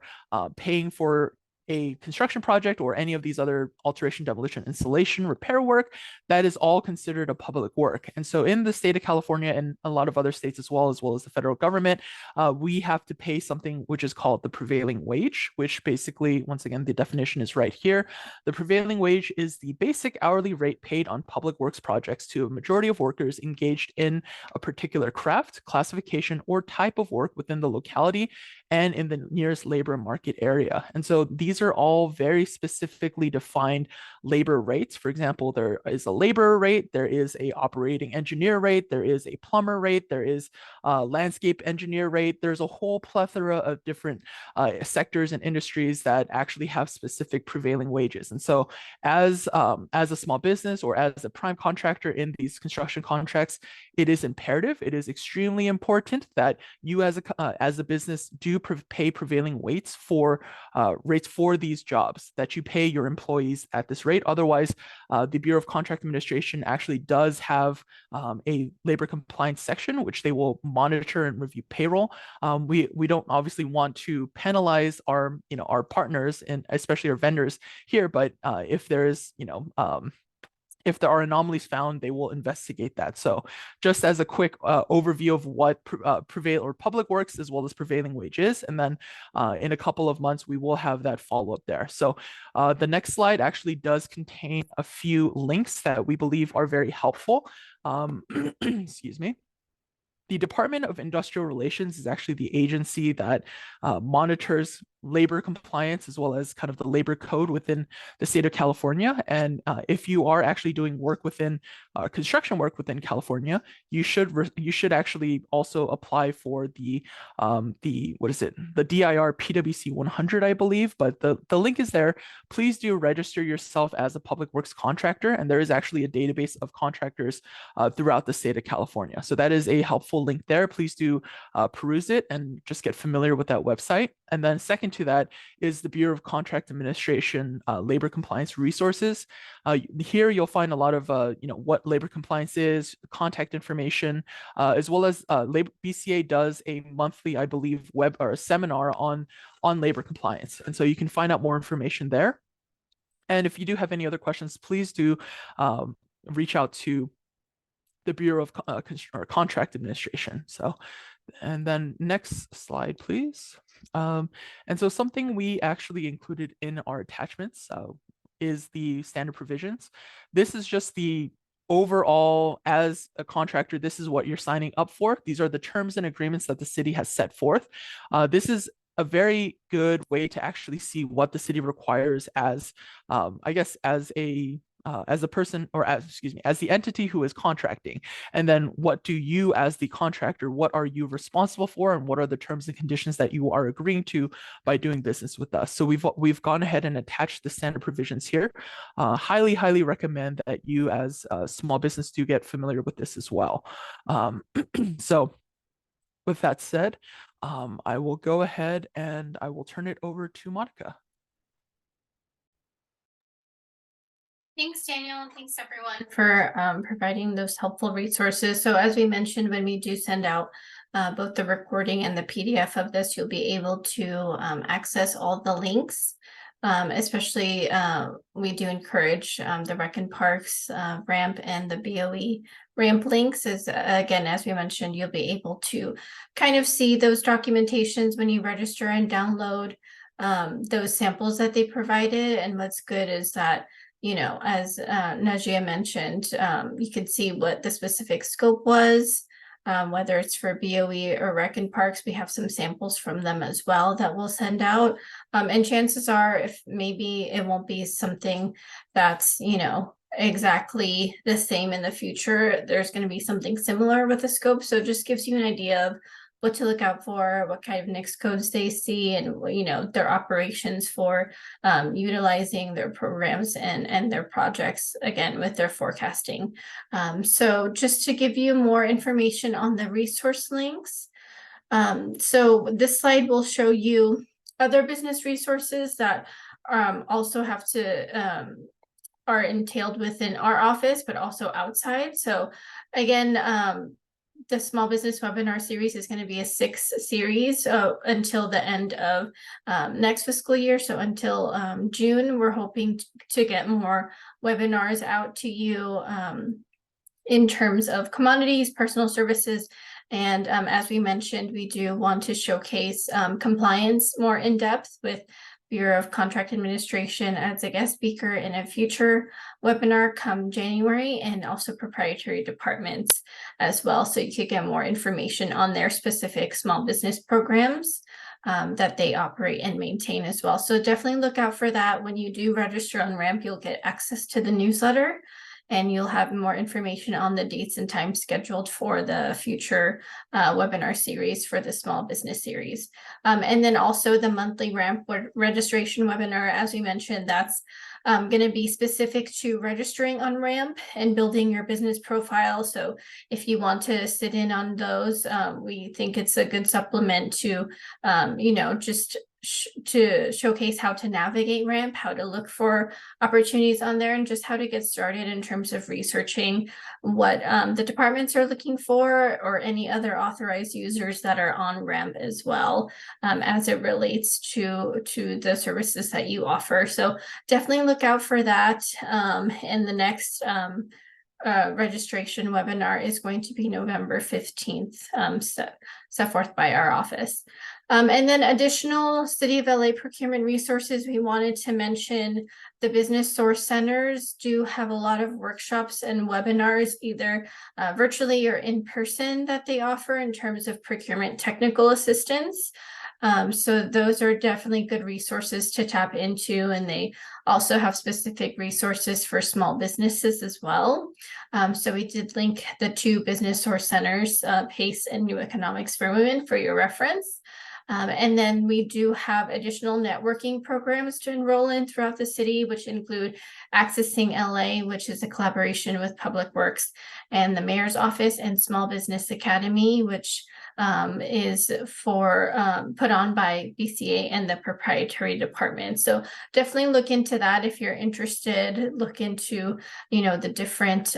paying for a construction project or any of these other alteration, demolition, installation, repair work, that is all considered a public work. And so in the state of California and a lot of other states as well as the federal government, we have to pay something which is called the prevailing wage, which basically, once again, the definition is right here. The prevailing wage is the basic hourly rate paid on public works projects to a majority of workers engaged in a particular craft, classification, or type of work within the locality and in the nearest labor market area. And so these are all very specifically defined labor rates. For example, there is a laborer rate, there is a operating engineer rate, there is a plumber rate, there is a landscape engineer rate. There's a whole plethora of different sectors and industries that actually have specific prevailing wages. And so as a small business or as a prime contractor in these construction contracts, it is imperative, it is extremely important that you as a business do pay prevailing rates for for these jobs, that you pay your employees at this rate. Otherwise, the Bureau of Contract Administration actually does have a labor compliance section, which they will monitor and review payroll. We don't obviously want to penalize our partners and especially our vendors here, but if there is if there are anomalies found, they will investigate that. So just as a quick overview of what Public Works as well as prevailing wage is, and then in a couple of months, we will have that follow-up there. So the next slide actually does contain a few links that we believe are very helpful. Excuse me. The Department of Industrial Relations is actually the agency that monitors labor compliance as well as kind of the labor code within the state of California. And if you are actually doing work within construction work within California, you should actually also apply for the what is it, the DIR PwC 100, I believe. But the link is there. Please do register yourself as a public works contractor, and there is actually a database of contractors throughout the state of California. So that is a helpful link there. Please do peruse it and just get familiar with that website. And then second to that is the Bureau of Contract Administration labor compliance resources. Here you'll find a lot of what labor compliance is, contact information, as well as BCA does a monthly, I believe, web or a seminar on labor compliance, and so you can find out more information there. And if you do have any other questions, please do reach out to the Bureau of Contract Administration. So, and then next slide, please. And so something we actually included in our attachments is the standard provisions. This is just the overall, as a contractor, this is what you're signing up for. These are the terms and agreements that the city has set forth. This is a very good way to actually see what the city requires as, I guess, as a person, or as the entity who is contracting. And then what do you as the contractor, what are you responsible for, and what are the terms and conditions that you are agreeing to by doing business with us? So we've gone ahead and attached the standard provisions here. Highly recommend that you as a small business do get familiar with this as well. So with that said, I will go ahead and I will turn it over to Monica.
Thanks, Daniel, and thanks everyone for providing those helpful resources. So as we mentioned, when we do send out both the recording and the PDF of this, you'll be able to access all the links. Especially we do encourage the Rec and Parks ramp and the BOE ramp links. Again, as we mentioned, you'll be able to kind of see those documentations when you register and download those samples that they provided. And what's good is that, as Najia mentioned, you can see what the specific scope was, whether it's for BOE or Rec and Parks. We have some samples from them as well that we'll send out. And chances are, if maybe it won't be something that's, exactly the same in the future, there's going to be something similar with the scope. So it just gives you an idea of what to look out for, what kind of NICS codes they see, and their operations for utilizing their programs and their projects, again, with their forecasting. So just to give you more information on the resource links. So this slide will show you other business resources that also have to are entailed within our office, but also outside. So again, the small business webinar series is going to be a 6 series until the end of next fiscal year. So until June, we're hoping to get more webinars out to you in terms of commodities, personal services. And as we mentioned, we do want to showcase compliance more in depth with Bureau of Contract Administration as a guest speaker in a future webinar come January, and also proprietary departments as well. So you could get more information on their specific small business programs that they operate and maintain as well. So definitely look out for that. When you do register on RAMP, you'll get access to the newsletter, and you'll have more information on the dates and times scheduled for the future webinar series for the small business series. And then also the monthly RAMP registration webinar, as we mentioned, that's going to be specific to registering on RAMP and building your business profile. So if you want to sit in on those, we think it's a good supplement to, just to showcase how to navigate ramp, how to look for opportunities on there, and just how to get started in terms of researching what the departments are looking for, or any other authorized users that are on ramp as well, as it relates to the services that you offer. So definitely look out for that. And the next registration webinar is going to be November 15th, set forth by our office. And then additional City of LA procurement resources, we wanted to mention the business source centers do have a lot of workshops and webinars, either virtually or in person, that they offer in terms of procurement technical assistance. So those are definitely good resources to tap into, and they also have specific resources for small businesses as well. So we did link the 2 business source centers, PACE and New Economics for Women, for your reference. And then we do have additional networking programs to enroll in throughout the city, which include Accessing LA, which is a collaboration with Public Works and the Mayor's Office, and Small Business Academy, which is put on by BCA and the proprietary department. So definitely look into that if you're interested. Look into, the different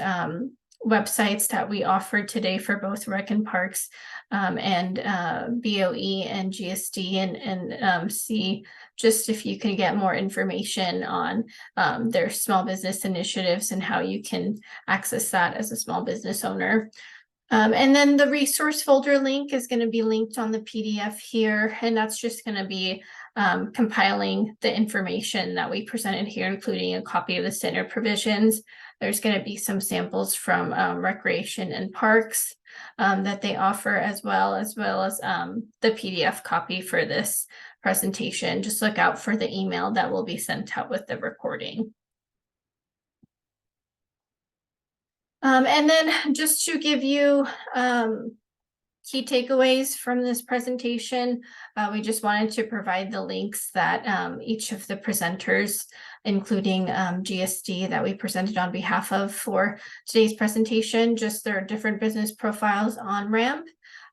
websites that we offered today for both Rec and Parks, and BOE and GSD, and see just if you can get more information on their small business initiatives and how you can access that as a small business owner. And then the resource folder link is going to be linked on the PDF here, and that's just going to be compiling the information that we presented here, including a copy of the standard provisions. There's going to be some samples from Recreation and Parks that they offer, as well as the PDF copy for this presentation. Just look out for the email that will be sent out with the recording. And then just to give you key takeaways from this presentation, we just wanted to provide the links that each of the presenters, including GSD that we presented on behalf of for today's presentation, just their different business profiles on ramp.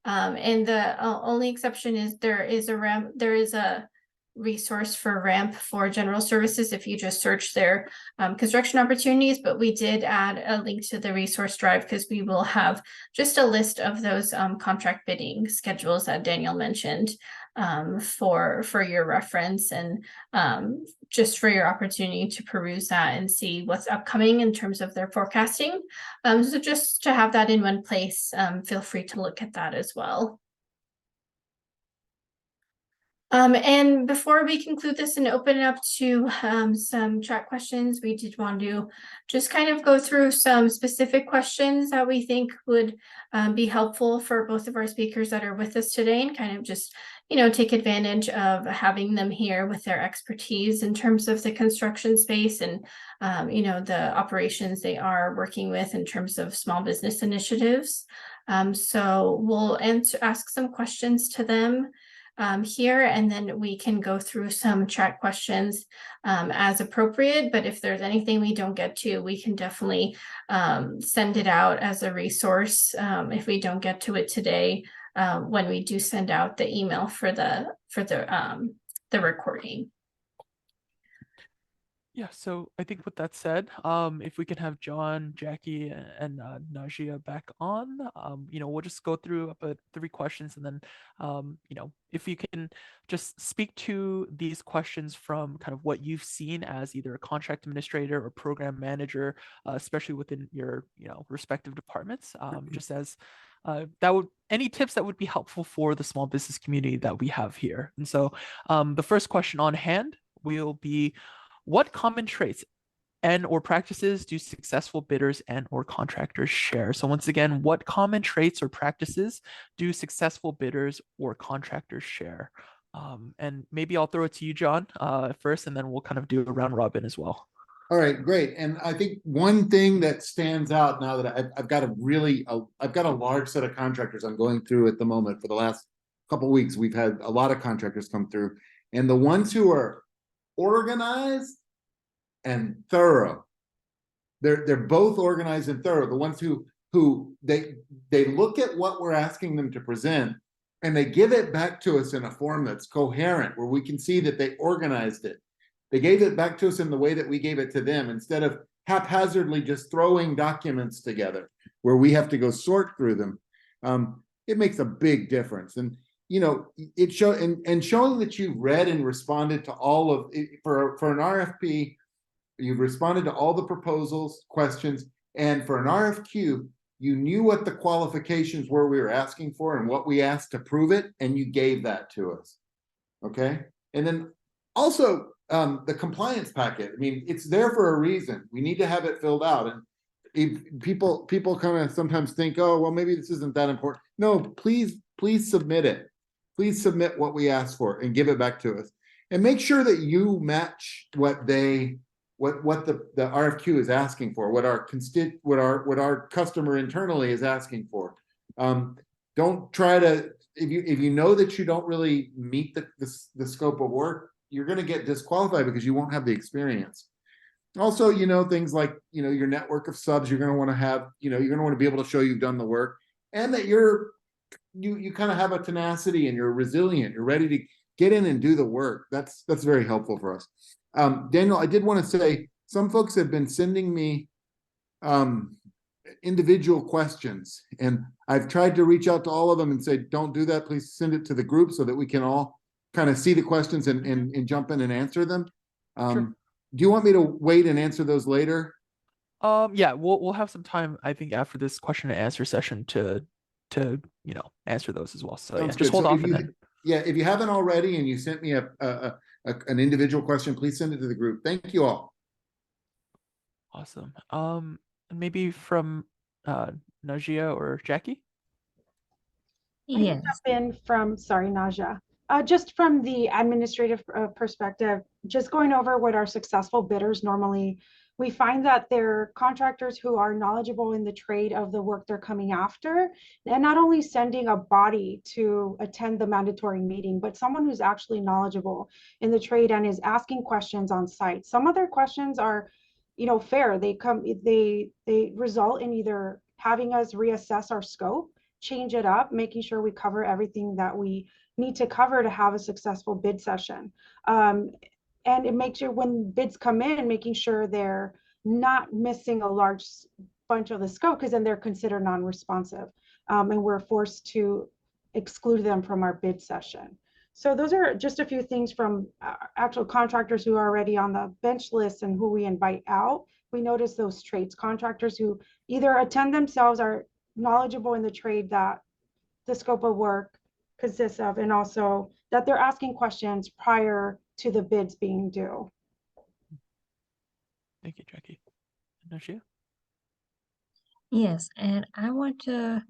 And the only exception is there is a resource for ramp for general services if you just search their construction opportunities, but we did add a link to the resource drive because we will have just a list of those contract bidding schedules that Daniel mentioned for your reference, and just for your opportunity to peruse that and see what's upcoming in terms of their forecasting. So just to have that in one place, feel free to look at that as well. And before we conclude this and open it up to some chat questions, we did want to just kind of go through some specific questions that we think would be helpful for both of our speakers that are with us today, and kind of just, take advantage of having them here with their expertise in terms of the construction space and, the operations they are working with in terms of small business initiatives. So we'll ask some questions to them here, and then we can go through some chat questions as appropriate. But if there's anything we don't get to, we can definitely send it out as a resource if we don't get to it today, when we do send out the email for the recording.
Yeah, so I think with that said, if we can have John, Jackie, and Najia back on, we'll just go through about 3 questions, and then, if you can just speak to these questions from kind of what you've seen as either a contract administrator or program manager, especially within your, respective departments, just as any tips that would be helpful for the small business community that we have here. And so the first question on hand will be, what common traits and or practices do successful bidders and or contractors share? So once again, what common traits or practices do successful bidders or contractors share? And maybe I'll throw it to you, John, first, and then we'll kind of do a round robin as well.
All right, great. And I think one thing that stands out now that I've got a large set of contractors I'm going through at the moment. For the last couple of weeks, we've had a lot of contractors come through, and the ones who are organized and thorough. They're both organized and thorough. The ones who they look at what we're asking them to present, and they give it back to us in a form that's coherent, where we can see that they organized it. They gave it back to us in the way that we gave it to them, instead of haphazardly just throwing documents together where we have to go sort through them. It makes a big difference. And it show and showing that you've read and responded to all of for an RFP, you've responded to all the proposals, questions, and for an RFQ, you knew what the qualifications were we were asking for and what we asked to prove it, and you gave that to us. Okay. And then also the compliance packet. I mean, it's there for a reason. We need to have it filled out. And if people kind of sometimes think, oh, well, maybe this isn't that important. No, please submit it. Please submit what we asked for and give it back to us. And make sure that you match what the RFQ is asking for, what our customer internally is asking for. Don't try to, if you know that you don't really meet the scope of work, you're going to get disqualified because you won't have the experience. Also, things like, your network of subs, you're going to want to have, you're going to want to be able to show you've done the work, and that you kind of have a tenacity and you're resilient. You're ready to get in and do the work. That's very helpful for us. Daniel, I did want to say, some folks have been sending me individual questions, and I've tried to reach out to all of them and say, don't do that. Please send it to the group so that we can all kind of see the questions and jump in and answer them.
Sure.
Do you want me to wait and answer those later?
Yeah, we'll have some time, I think, after this question and answer session to answer those as well. So
Sounds
yeah, just
good.
hold
So
off and then.
Yeah, if you haven't already and you sent me an individual question, please send it to the group. Thank you all.
Awesome. Maybe from Najia or Jackie?
I can
Yes.
jump in from, sorry, Naja. Just from the administrative perspective, just going over what our successful bidders normally, we find that they're contractors who are knowledgeable in the trade of the work they're coming after, and not only sending a body to attend the mandatory meeting, but someone who's actually knowledgeable in the trade and is asking questions on site. Some of their questions are, fair. They result in either having us reassess our scope, change it up, making sure we cover everything that we need to cover to have a successful bid session. And it makes sure when bids come in, making sure they're not missing a large bunch of the scope, because then they're considered non-responsive. And we're forced to exclude them from our bid session. So those are just a few things from actual contractors who are already on the bench list and who we invite out. We notice those trades, contractors who either attend themselves, are knowledgeable in the trade that the scope of work consists of, and also that they're asking questions prior to the bids being due.
Thank you, Jackie. Najia?
Yes, and I want to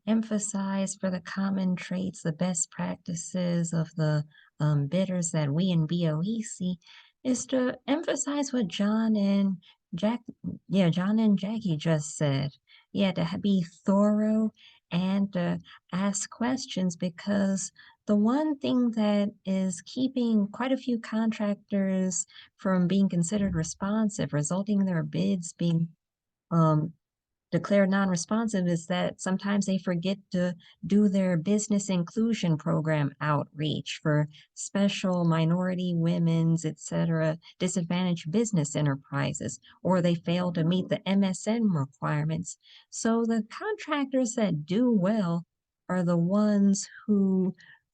emphasize for the common traits, the best practices of the bidders that we in BOE see, is to emphasize what John and Jackie just said. Yeah, to be thorough and to ask questions, because the one thing that is keeping quite a few contractors from being considered responsive, resulting in their bids being declared non-responsive, is that sometimes they forget to do their business inclusion program outreach for special minority, women's, etc., disadvantaged business enterprises, or they fail to meet the MSN requirements. So the contractors that do well are the ones who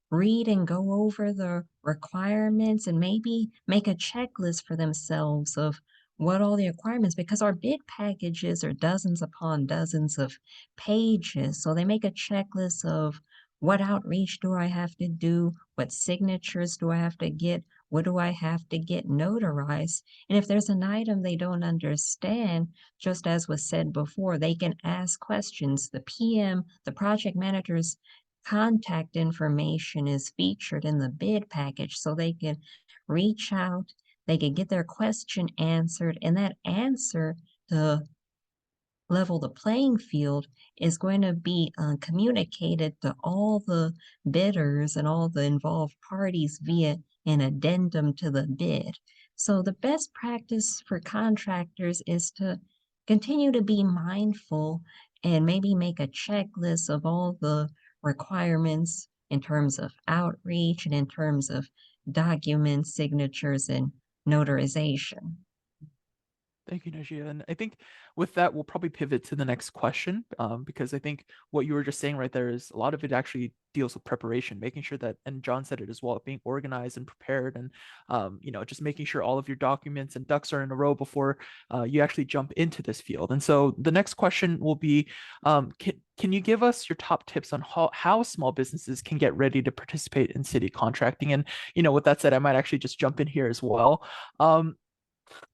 read and go over the requirements and maybe make a checklist for themselves of what all the requirements, because our bid packages are dozens upon dozens of pages. So they make a checklist of what outreach do I have to do? What signatures do I have to get? What do I have to get notarized? And if there's an item they don't understand, just as was said before, they can ask questions. The PM, the project manager's contact information is featured in the bid package, so they can reach out, they can get their question answered, and that answer to level the playing field is going to be communicated to all the bidders and all the involved parties via an addendum to the bid. So the best practice for contractors is to continue to be mindful and maybe make a checklist of all the requirements in terms of outreach and in terms of documents, signatures, and notarization.
Thank you, Najia. And I think with that, we'll probably pivot to the next question, because I think what you were just saying right there is a lot of it actually deals with preparation, making sure that, and John said it as well, being organized and prepared, and just making sure all of your documents and ducks are in a row before you actually jump into this field. And so the next question will be, can you give us your top tips on how small businesses can get ready to participate in city contracting? And with that said, I might actually just jump in here as well.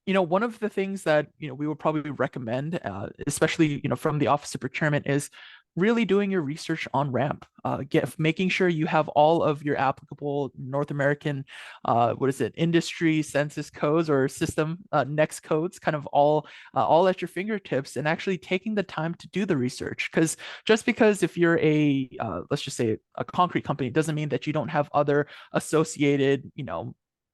One of the things that we would probably recommend, especially from the Office of Procurement, is really doing your research on ramp, making sure you have all of your applicable North American industry census codes or system next codes kind of all at your fingertips, and actually taking the time to do the research. Because just because if you're a let's just say a concrete company doesn't mean that you don't have other associated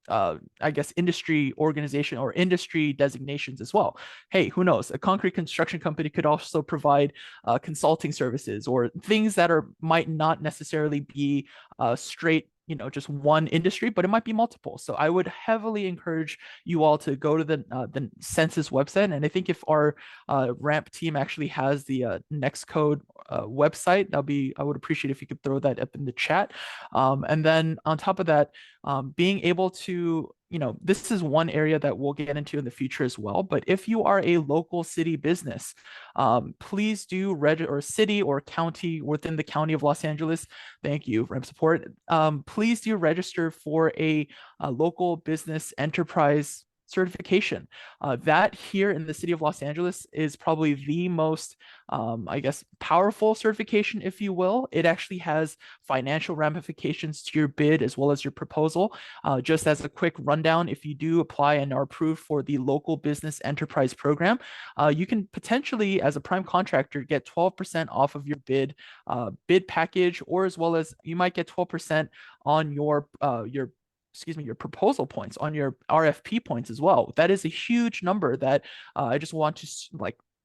I guess industry organization or industry designations as well. Hey, who knows? A concrete construction company could also provide consulting services or things that might not necessarily be straight just one industry, but it might be multiple. So I would heavily encourage you all to go to the census website. And I think if our ramp team actually has the Nextcode website, I would appreciate if you could throw that up in the chat. And then on top of that, being able to, this is one area that we'll get into in the future as well. But if you are a local city business, please do or city or county within the county of Los Angeles. Thank you, Rep Support. Please do register for a local business enterprise certification. That here in the city of Los Angeles is probably the most, I guess, powerful certification, if you will. It actually has financial ramifications to your bid as well as your proposal. Just as a quick rundown, if you do apply and are approved for the local business enterprise program, you can potentially, as a prime contractor, get 12% off of your bid package, or as well as you might get 12% on your proposal points, on your RFP points as well. That is a huge number that I just want to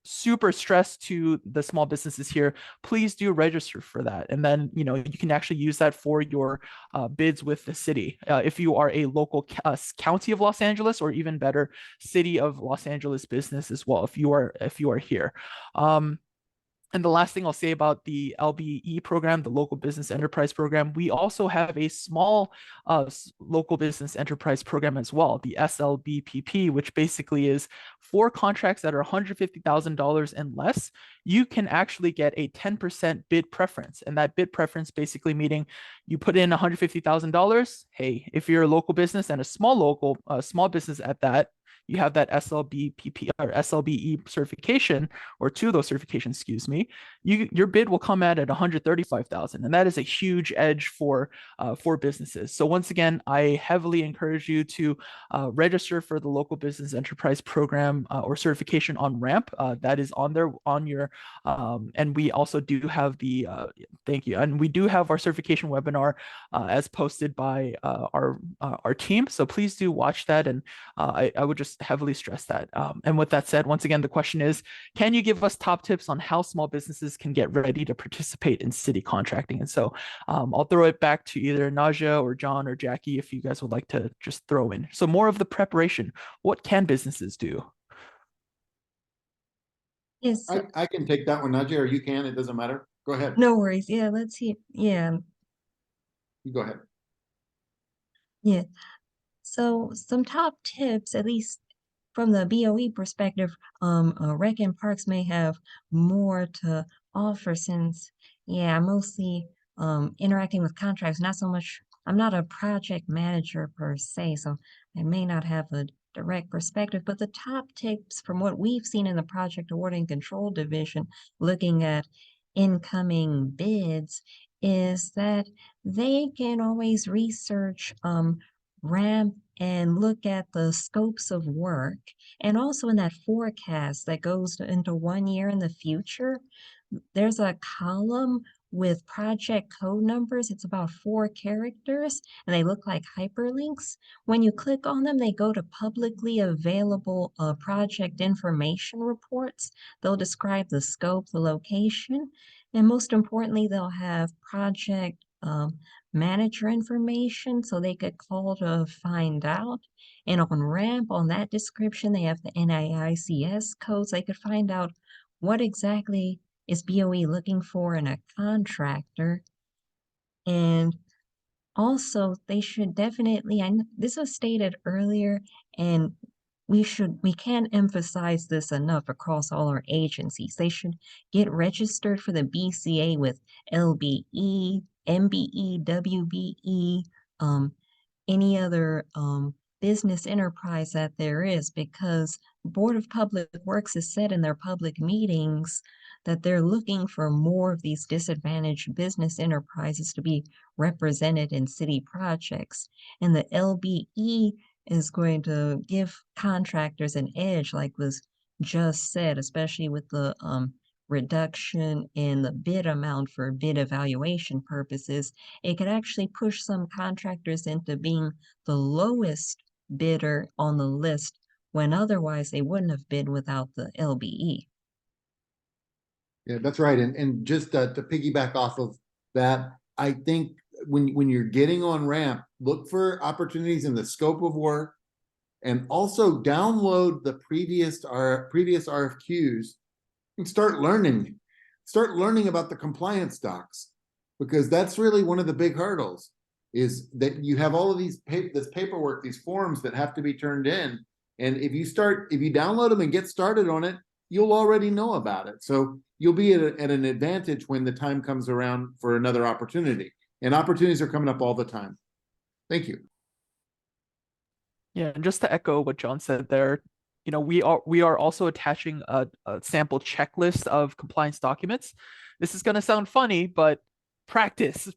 super stress to the small businesses here. Please do register for that. And then, you can actually use that for your bids with the city. If you are a local county of Los Angeles, or even better, city of Los Angeles business as well, if you are here. And the last thing I'll say about the LBE program, the Local Business Enterprise Program, we also have a small local business enterprise program as well, the SLBPP, which basically is for contracts that are $150,000 and less, you can actually get a 10% bid preference. And that bid preference basically meaning you put in $150,000. Hey, if you're a local business and a small business at that, you have that SLBPP or SLBE certification, or two of those certifications, excuse me, your bid will come at $135,000, and that is a huge edge for businesses. So once again, I heavily encourage you to register for the Local Business Enterprise Program or certification on RAMP. That is on your, and we also do have the thank you, and we do have our certification webinar as posted by our team. So please do watch that, and I would just heavily stress that. And with that said, once again, the question is, can you give us top tips on how small businesses can get ready to participate in city contracting? And so I'll throw it back to either Naja or John or Jackie if you guys would like to just throw in. So more of the preparation. What can businesses do?
Yes.
I can take that one, Nadia, or you can, it doesn't matter. Go ahead.
No worries. Yeah, let's hear. Yeah.
You go ahead.
Yeah. So some top tips, at least from the BOE perspective, Rec and Parks may have more to offer since, I'm mostly interacting with contracts, not so much, I'm not a project manager per se, so I may not have a direct perspective, but the top tips from what we've seen in the project awarding control division, looking at incoming bids, is that they can always research ramp and look at the scopes of work, and also in that forecast that goes into 1 year in the future, there's a column with project code numbers. It's about 4 characters and they look like hyperlinks. When you click on them, they go to publicly available project information reports. They'll describe the scope, the location, And most importantly, they'll have project manager information so they could call to find out. And on RAMP, on that description, they have the NAICS codes. They could find out what exactly is BOE looking for in a contractor. And also, they should definitely, this was stated earlier, and we can't emphasize this enough across all our agencies. They should get registered for the BCA with LBE, MBE, WBE, any other business enterprise that there is, because Board of Public Works has said in their public meetings that they're looking for more of these disadvantaged business enterprises to be represented in city projects. And the LBE is going to give contractors an edge, like was just said, especially with the reduction in the bid amount for bid evaluation purposes. It could actually push some contractors into being the lowest bidder on the list when otherwise they wouldn't have bid without the LBE.
Yeah, that's right. And just to piggyback off of that, I think when you're getting on RAMP, look for opportunities in the scope of work, and also download the previous RFQs and start learning about the compliance docs, because that's really one of the big hurdles, is that you have all of this paperwork, these forms that have to be turned in. And if you download them and get started on it, you'll already know about it. So you'll be at an advantage when the time comes around for another opportunity. And opportunities are coming up all the time. Thank you.
Yeah, and just to echo what John said there, we are also attaching a sample checklist of compliance documents. This is going to sound funny, but practice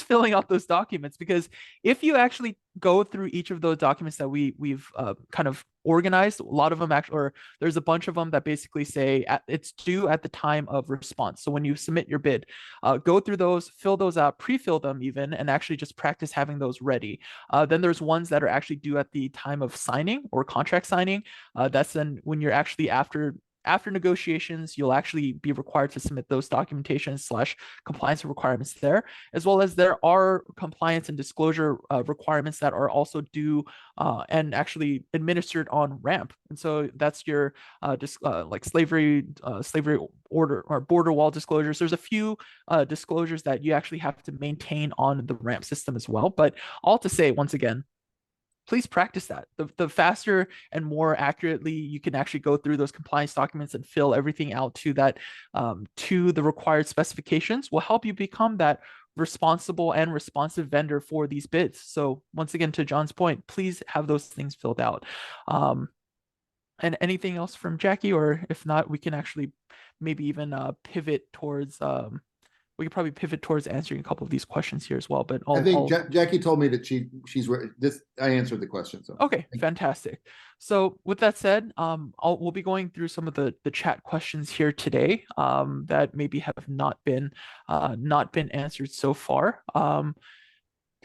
filling out those documents, because if you actually go through each of those documents that we've kind of organized, a lot of them actually, or there's a bunch of them that basically say it's due at the time of response. So when you submit your bid, go through those, fill those out, pre-fill them even, and actually just practice having those ready. Then there's ones that are actually due at the time of signing or contract signing. That's then when you're actually after negotiations, you'll actually be required to submit those documentations / compliance requirements there, as well as there are compliance and disclosure requirements that are also due and actually administered on RAMP. And so that's your like slavery order or border wall disclosures. There's a few disclosures that you actually have to maintain on the RAMP system as well. But all to say, once again, please practice that. The faster and more accurately you can actually go through those compliance documents and fill everything out to that to the required specifications will help you become that responsible and responsive vendor for these bids. So once again, to John's point, please have those things filled out. And anything else from Jackie, or if not, we can actually maybe even pivot towards we could probably pivot towards answering a couple of these questions here as well. But
I think Jackie told me that she's I answered the question. So
okay, fantastic. So with that said, we'll be going through some of the chat questions here today that maybe have not been answered so far.
Can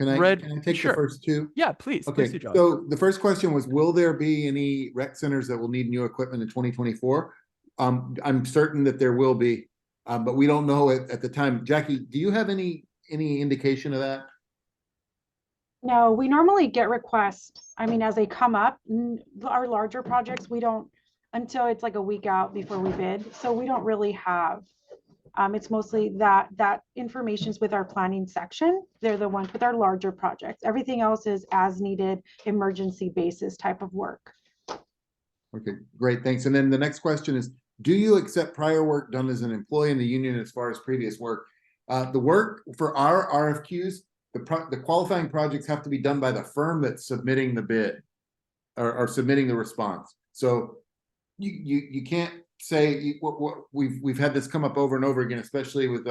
I take the first two?
Yeah, please.
Okay.
Please do, John.
So the first question was, will there be any rec centers that will need new equipment in 2024? I'm certain that there will be. But we don't know it at the time. Jackie, do you have any indication of that?
No, we normally get requests. I mean, as they come up, our larger projects, we don't until it's like a week out before we bid. So we don't really have. It's mostly that information's with our planning section. They're the ones with our larger projects. Everything else is as needed, emergency basis type of work.
Okay, great, thanks. And then the next question is, do you accept prior work done as an employee in the union as far as previous work? The work for our RFQs, the qualifying projects have to be done by the firm that's submitting the bid or submitting the response. So you can't say what we've had this come up over and over again, especially with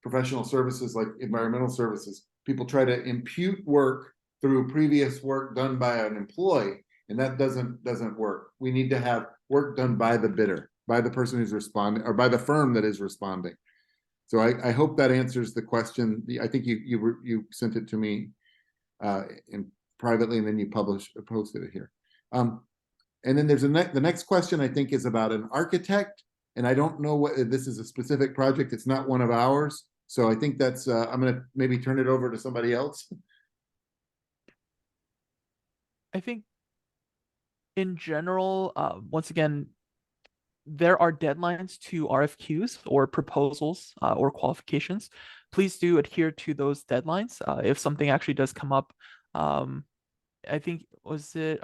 professional services like environmental services. People try to impute work through previous work done by an employee, and that doesn't work. We need to have work done by the bidder, by the person who's responding, or by the firm that is responding. So I hope that answers the question. I think you sent it to me privately, and then you posted it here. And then there's the next question, I think, is about an architect And I don't know what this is a specific project. It's not one of ours. So I think that's I'm going to maybe turn it over to somebody else.
I think in general, once again, there are deadlines to RFQs or proposals or qualifications. Please do adhere to those deadlines. If something actually does come up, I think was it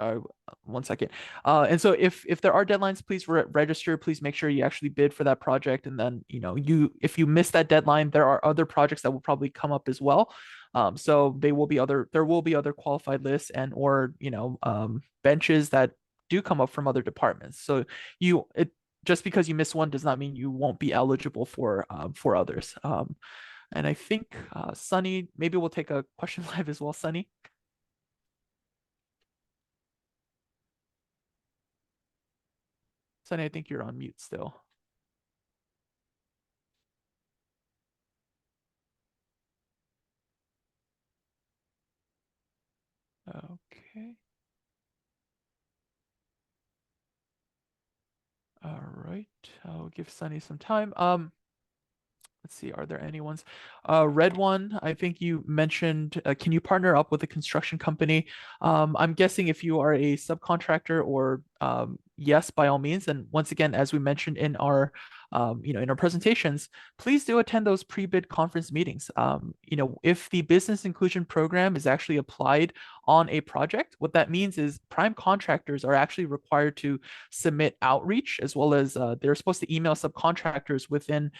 1 second. And so if there are deadlines, please register. Please make sure you actually bid for that project. And then if you miss that deadline, there are other projects that will probably come up as well. So there will be other qualified lists and or benches that do come up from other departments. So just because you miss one does not mean you won't be eligible for others. And I think Sunny, maybe we'll take a question live as well, Sunny. Sunny, I think you're on mute still. Okay. All right. I'll give Sunny some time. Let's see, are there any ones? Red one, I think you mentioned, can you partner up with a construction company? I'm guessing if you are a subcontractor or yes, by all means. And once again, as we mentioned in our in our presentations, please do attend those pre-bid conference meetings. If the business inclusion program is actually applied on a project, what that means is prime contractors are actually required to submit outreach, as well as they're supposed to email subcontractors within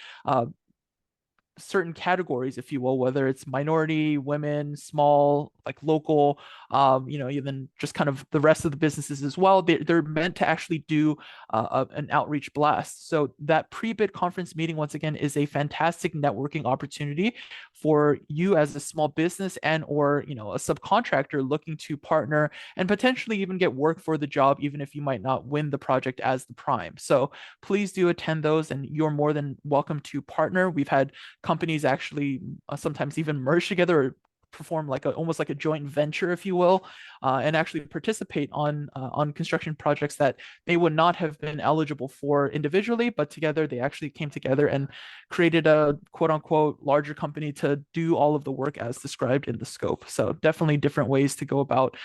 certain categories, if you will, whether it's minority, women, small, like local, even just kind of the rest of the businesses as well. They're meant to actually do an outreach blast. So that pre-bid conference meeting, once again, is a fantastic networking opportunity for you as a small business and or a subcontractor looking to partner and potentially even get work for the job, even if you might not win the project as the prime. So please do attend those, and you're more than welcome to partner. We've had companies actually sometimes even merge together or perform like almost like a joint venture, if you will, and actually participate on construction projects that they would not have been eligible for individually, but together they actually came together and created a quote unquote larger company to do all of the work as described in the scope. So definitely different ways to go about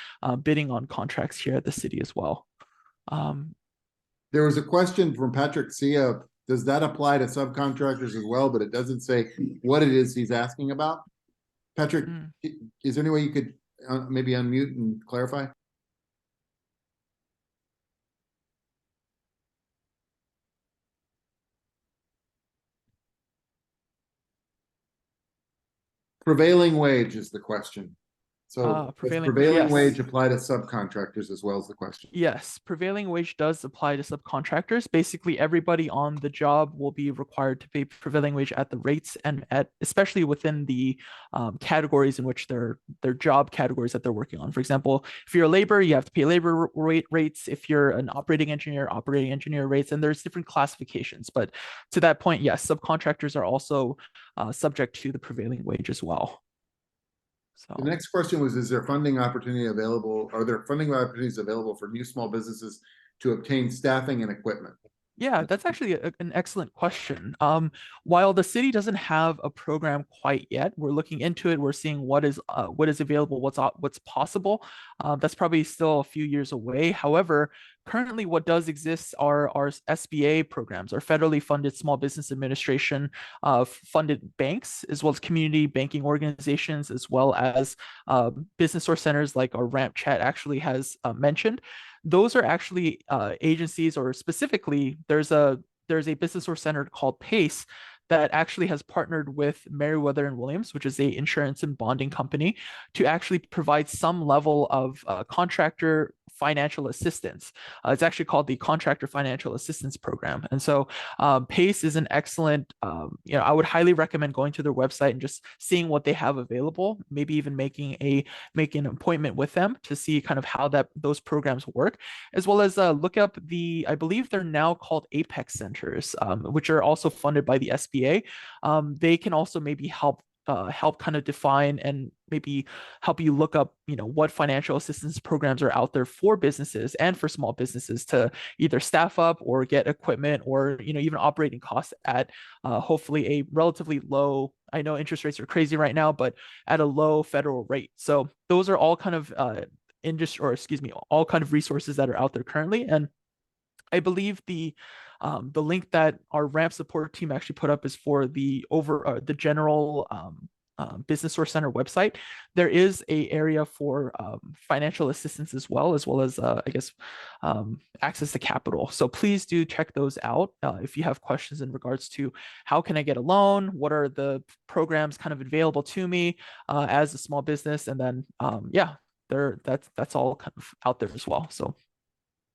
bidding on contracts here at the city as well.
There was a question from Patrick Sia. Does that apply to subcontractors as well? But it doesn't say what it is he's asking about. Patrick, is there any way you could maybe unmute and clarify? Prevailing wage is the question. So does prevailing wage apply to subcontractors as well as the question?
Yes, prevailing wage does apply to subcontractors. Basically, everybody on the job will be required to pay prevailing wage at the rates and especially within the categories in which their job categories that they're working on. For example, if you're a laborer, you have to pay labor rates. If you're an operating engineer rates, and there's different classifications. But to that point, yes, subcontractors are also subject to the prevailing wage as well. So
the next question was, is there funding opportunity available? Are there funding opportunities available for new small businesses to obtain staffing and equipment?
Yeah, that's actually an excellent question. While the city doesn't have a program quite yet, we're looking into it. We're seeing what is available, what's possible. That's probably still a few years away. However, currently what does exist are our SBA programs, our federally funded small business administration funded banks, as well as community banking organizations, as well as business source centers like our Ramp Chat actually has mentioned. Those are actually agencies, or specifically, there's a business source center called PACE that actually has partnered with Merriweather and Williams, which is a insurance and bonding company, to actually provide some level of contractor financial assistance. It's actually called the Contractor Financial Assistance Program. And so PACE is an excellent, I would highly recommend going to their website and just seeing what they have available, maybe even making an appointment with them to see kind of how those programs work, as well as look up I believe they're now called Apex Centers, which are also funded by the SBA. They can also maybe help help kind of define and maybe help you look up, what financial assistance programs are out there for businesses and for small businesses to either staff up or get equipment or, even operating costs at hopefully a relatively low. I know interest rates are crazy right now, but at a low federal rate. So those are all kind of all kind of resources that are out there currently. And I believe the link that our ramp support team actually put up is for the general Business Source Center website. There is a area for financial assistance as well as access to capital. So please do check those out if you have questions in regards to how can I get a loan, what are the programs kind of available to me as a small business, and then that's all kind of out there as well. So.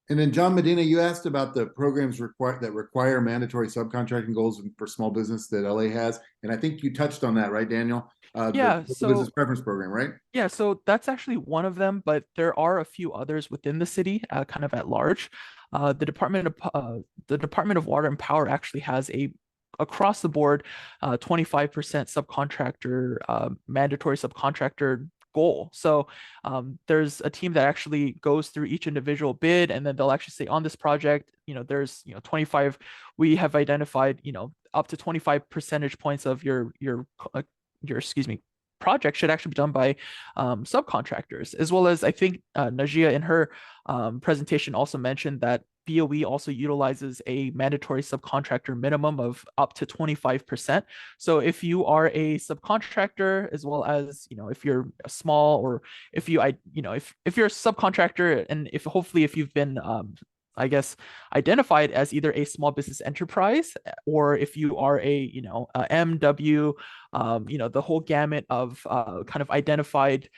And then John Medina, you asked about the programs that require mandatory subcontracting goals for small business that LA has. And I think you touched on that, right, Daniel? The business preference program, right?
Yeah, so that's actually one of them, but there are a few others within the city, kind of at large. The Department of Water and Power actually has across the board 25% subcontractor mandatory subcontractor goal. So there's a team that actually goes through each individual bid, and then they'll actually say on this project, there's 25, we have identified up to 25 percentage points of your project should actually be done by subcontractors, as well as I think Najia in her presentation also mentioned that BOE also utilizes a mandatory subcontractor minimum of up to 25%. So if you are a subcontractor, as well as, if you're a small, or if you're a subcontractor, and if you've been identified as either a small business enterprise, or if you are a MW, the whole gamut of kind of identified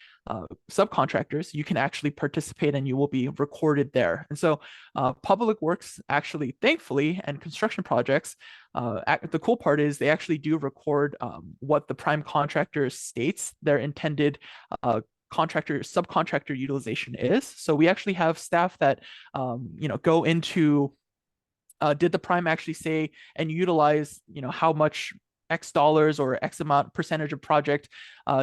subcontractors, you can actually participate and you will be recorded there. And so public works actually, thankfully, and construction projects, the cool part is they actually do record what the prime contractor states their intended subcontractor utilization is. So we actually have staff that go into did the prime actually say and utilize how much X dollars or X amount percentage of project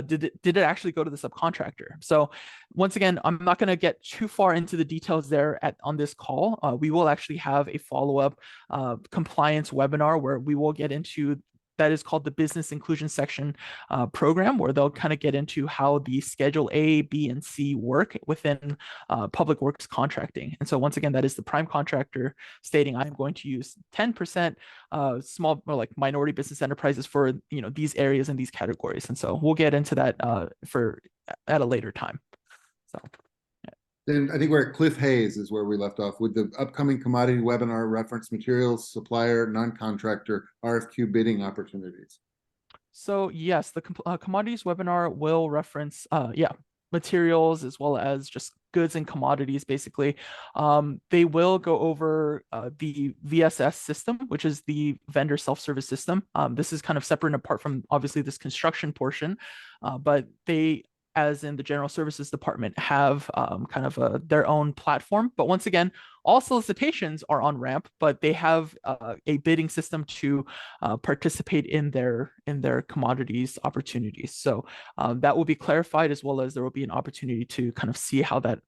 did it actually go to the subcontractor. So once again, I'm not going to get too far into the details there on this call. We will actually have a follow-up compliance webinar where we will get into, that is called the Business Inclusion Section program, where they'll kind of get into how the Schedule A, B, and C work within public works contracting. And so once again, that is the prime contractor stating, I'm going to use 10% small or like minority business enterprises for these areas and these categories. And so we'll get into that at a later time. So.
Then I think we're at Cliff Hayes is where we left off with the upcoming commodity webinar, reference materials, supplier, non-contractor, RFQ bidding opportunities.
So yes, the commodities webinar will reference, materials as well as just goods and commodities, basically. They will go over the VSS system, which is the vendor self-service system. This is kind of separate and apart from obviously this construction portion, but they, as in the general services department, have kind of their own platform. But once again, all solicitations are on ramp, but they have a bidding system to participate in their commodities opportunities. So that will be clarified, as well as there will be an opportunity to kind of see how that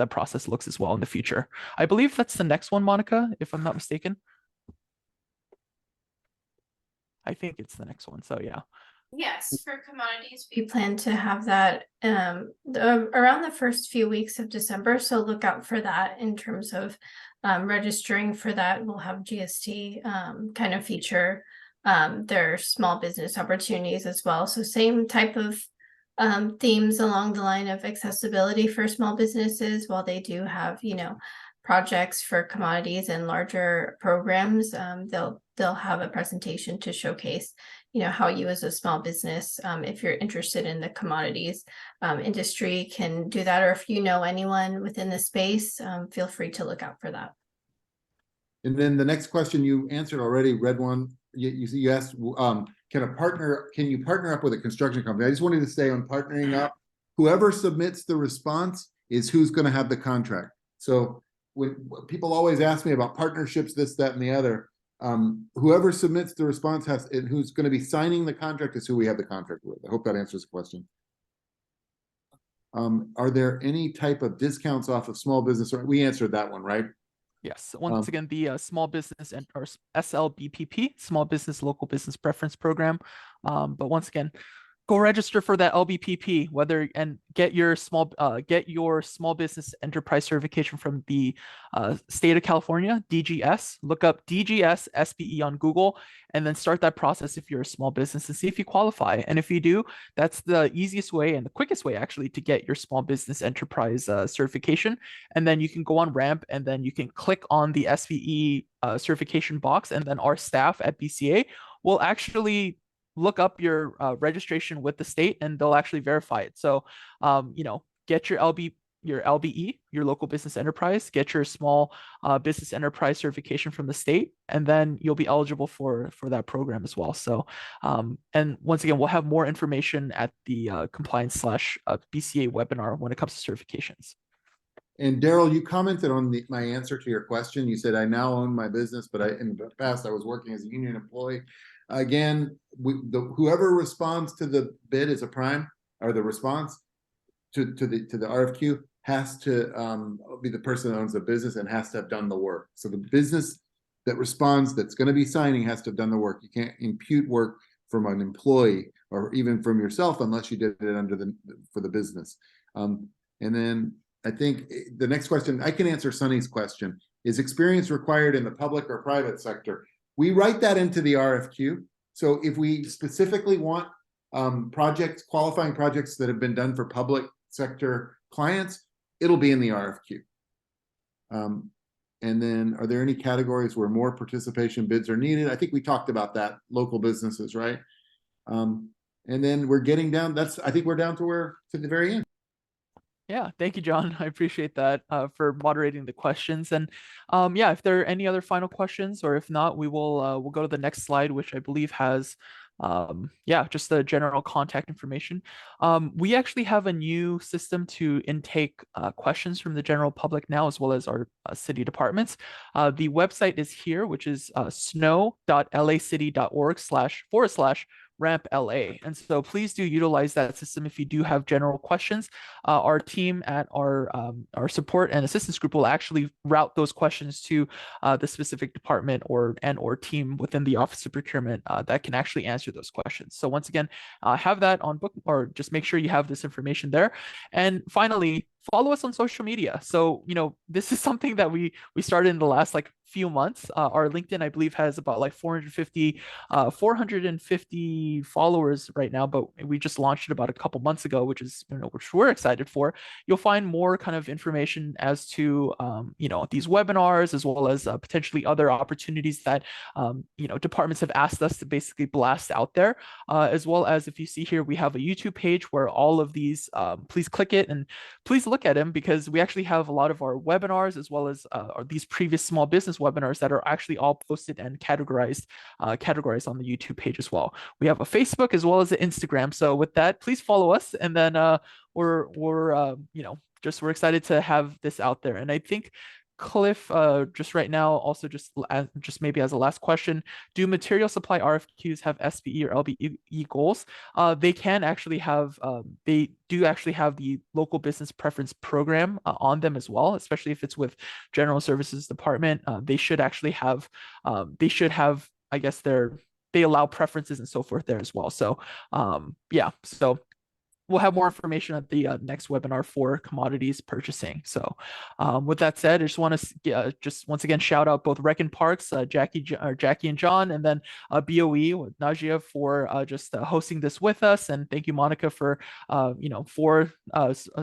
process looks as well in the future. I believe that's the next one, Monica, if I'm not mistaken. I think it's the next one. So yeah.
Yes, for commodities, we plan to have that around the first few weeks of December. So look out for that in terms of registering for that. We'll have GST kind of feature their small business opportunities as well. So same type of themes along the line of accessibility for small businesses, while they do have, projects for commodities and larger programs. They'll have a presentation to showcase how you as a small business, if you're interested in the commodities industry, can do that, or if you know anyone within the space, feel free to look out for that.
And then the next question you answered already, red one, you asked, can you partner up with a construction company? I just wanted to stay on partnering up. Whoever submits the response is who's going to have the contract. So when people always ask me about partnerships, this, that, and the other, Whoever submits the response and who's going to be signing the contract is who we have the contract with. I hope that answers the question. Are there any type of discounts off of small business? We answered that one, right?
Yes. Once again, the small business and or SLBPP, Small Business Local Business Preference Program. But once again, go register for that LBPP, and get your small business enterprise certification from the state of California, DGS. Look up DGS SBE on Google, and then start that process if you're a small business and see if you qualify. And if you do, that's the easiest way and the quickest way actually to get your small business enterprise certification. And then you can go on Ramp, and then you can click on the SBE certification box, and then our staff at BCA will actually look up your registration with the state, and they'll actually verify it. So, get your LBE, your local business enterprise, get your small business enterprise certification from the state, and then you'll be eligible for that program as well. So, and once again, we'll have more information at the compliance/BCA webinar when it comes to certifications.
And Daryl, you commented on my answer to your question. You said, I now own my business, but in the past I was working as a union employee. Again, whoever responds to the bid as a prime, or the response to the RFQ, has to be the person that owns the business and has to have done the work. So the business that responds, that's going to be signing, has to have done the work. You can't impute work from an employee or even from yourself unless you did it for the business. And then I think the next question, I can answer Sunny's question. Is experience required in the public or private sector? We write that into the RFQ. So if we specifically want qualifying projects that have been done for public sector clients, it'll be in the RFQ. And then, are there any categories where more participation bids are needed? I think we talked about that, local businesses, right? And then we're getting down, I think we're down to the very end.
Yeah, thank you, John. I appreciate that for moderating the questions. And yeah, if there are any other final questions, or if not, we'll go to the next slide, which I believe has just the general contact information. We actually have a new system to intake questions from the general public now, as well as our city departments. The website is here, which is snow.lacity.org//ramp LA. And so please do utilize that system if you do have general questions. Our team at our support and assistance group will actually route those questions to the specific department or team within the Office of Procurement that can actually answer those questions. So once again, have that on book, or just make sure you have this information there. And finally, follow us on social media. So, this is something that we started in the last few months. Our LinkedIn, I believe, has about 450 followers right now, but we just launched it about a couple months ago, which we're excited for. You'll find more kind of information as to these webinars, as well as potentially other opportunities that departments have asked us to basically blast out there, as well as, if you see here, we have a YouTube page where all of these, please click it and please look at them, because we actually have a lot of our webinars, as well as these previous small business webinars that are actually all posted and categorized on the YouTube page as well. We have a Facebook as well as an Instagram. So with that, please follow us, and then we're excited to have this out there. And I think, Cliff, just right now, also just maybe as a last question, do material supply RFQs have SBE or LBE goals? They can actually have, they do actually have the local business preference program on them as well, especially if it's with General Services Department. They should actually have, I guess they allow preferences and so forth there as well. So yeah, so we'll have more information at the next webinar for commodities purchasing. So with that said, I just want to just once again shout out both Rec and Parks, Jackie and John, and then BOE with Najia for just hosting this with us. And thank you, Monica, for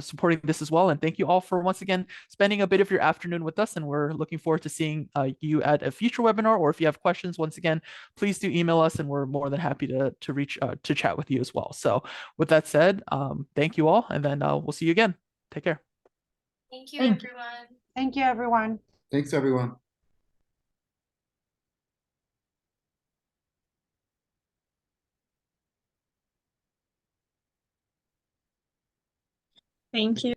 supporting this as well. And thank you all for once again spending a bit of your afternoon with us. And we're looking forward to seeing you at a future webinar, or if you have questions, once again, please do email us, and we're more than happy to reach to chat with you as well. So with that said, thank you all, and then we'll see you again. Take care.
Thank you,
Thank you.
everyone.
Thank you, everyone.
Thanks, everyone.
Thank you.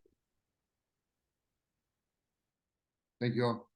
Thank you all.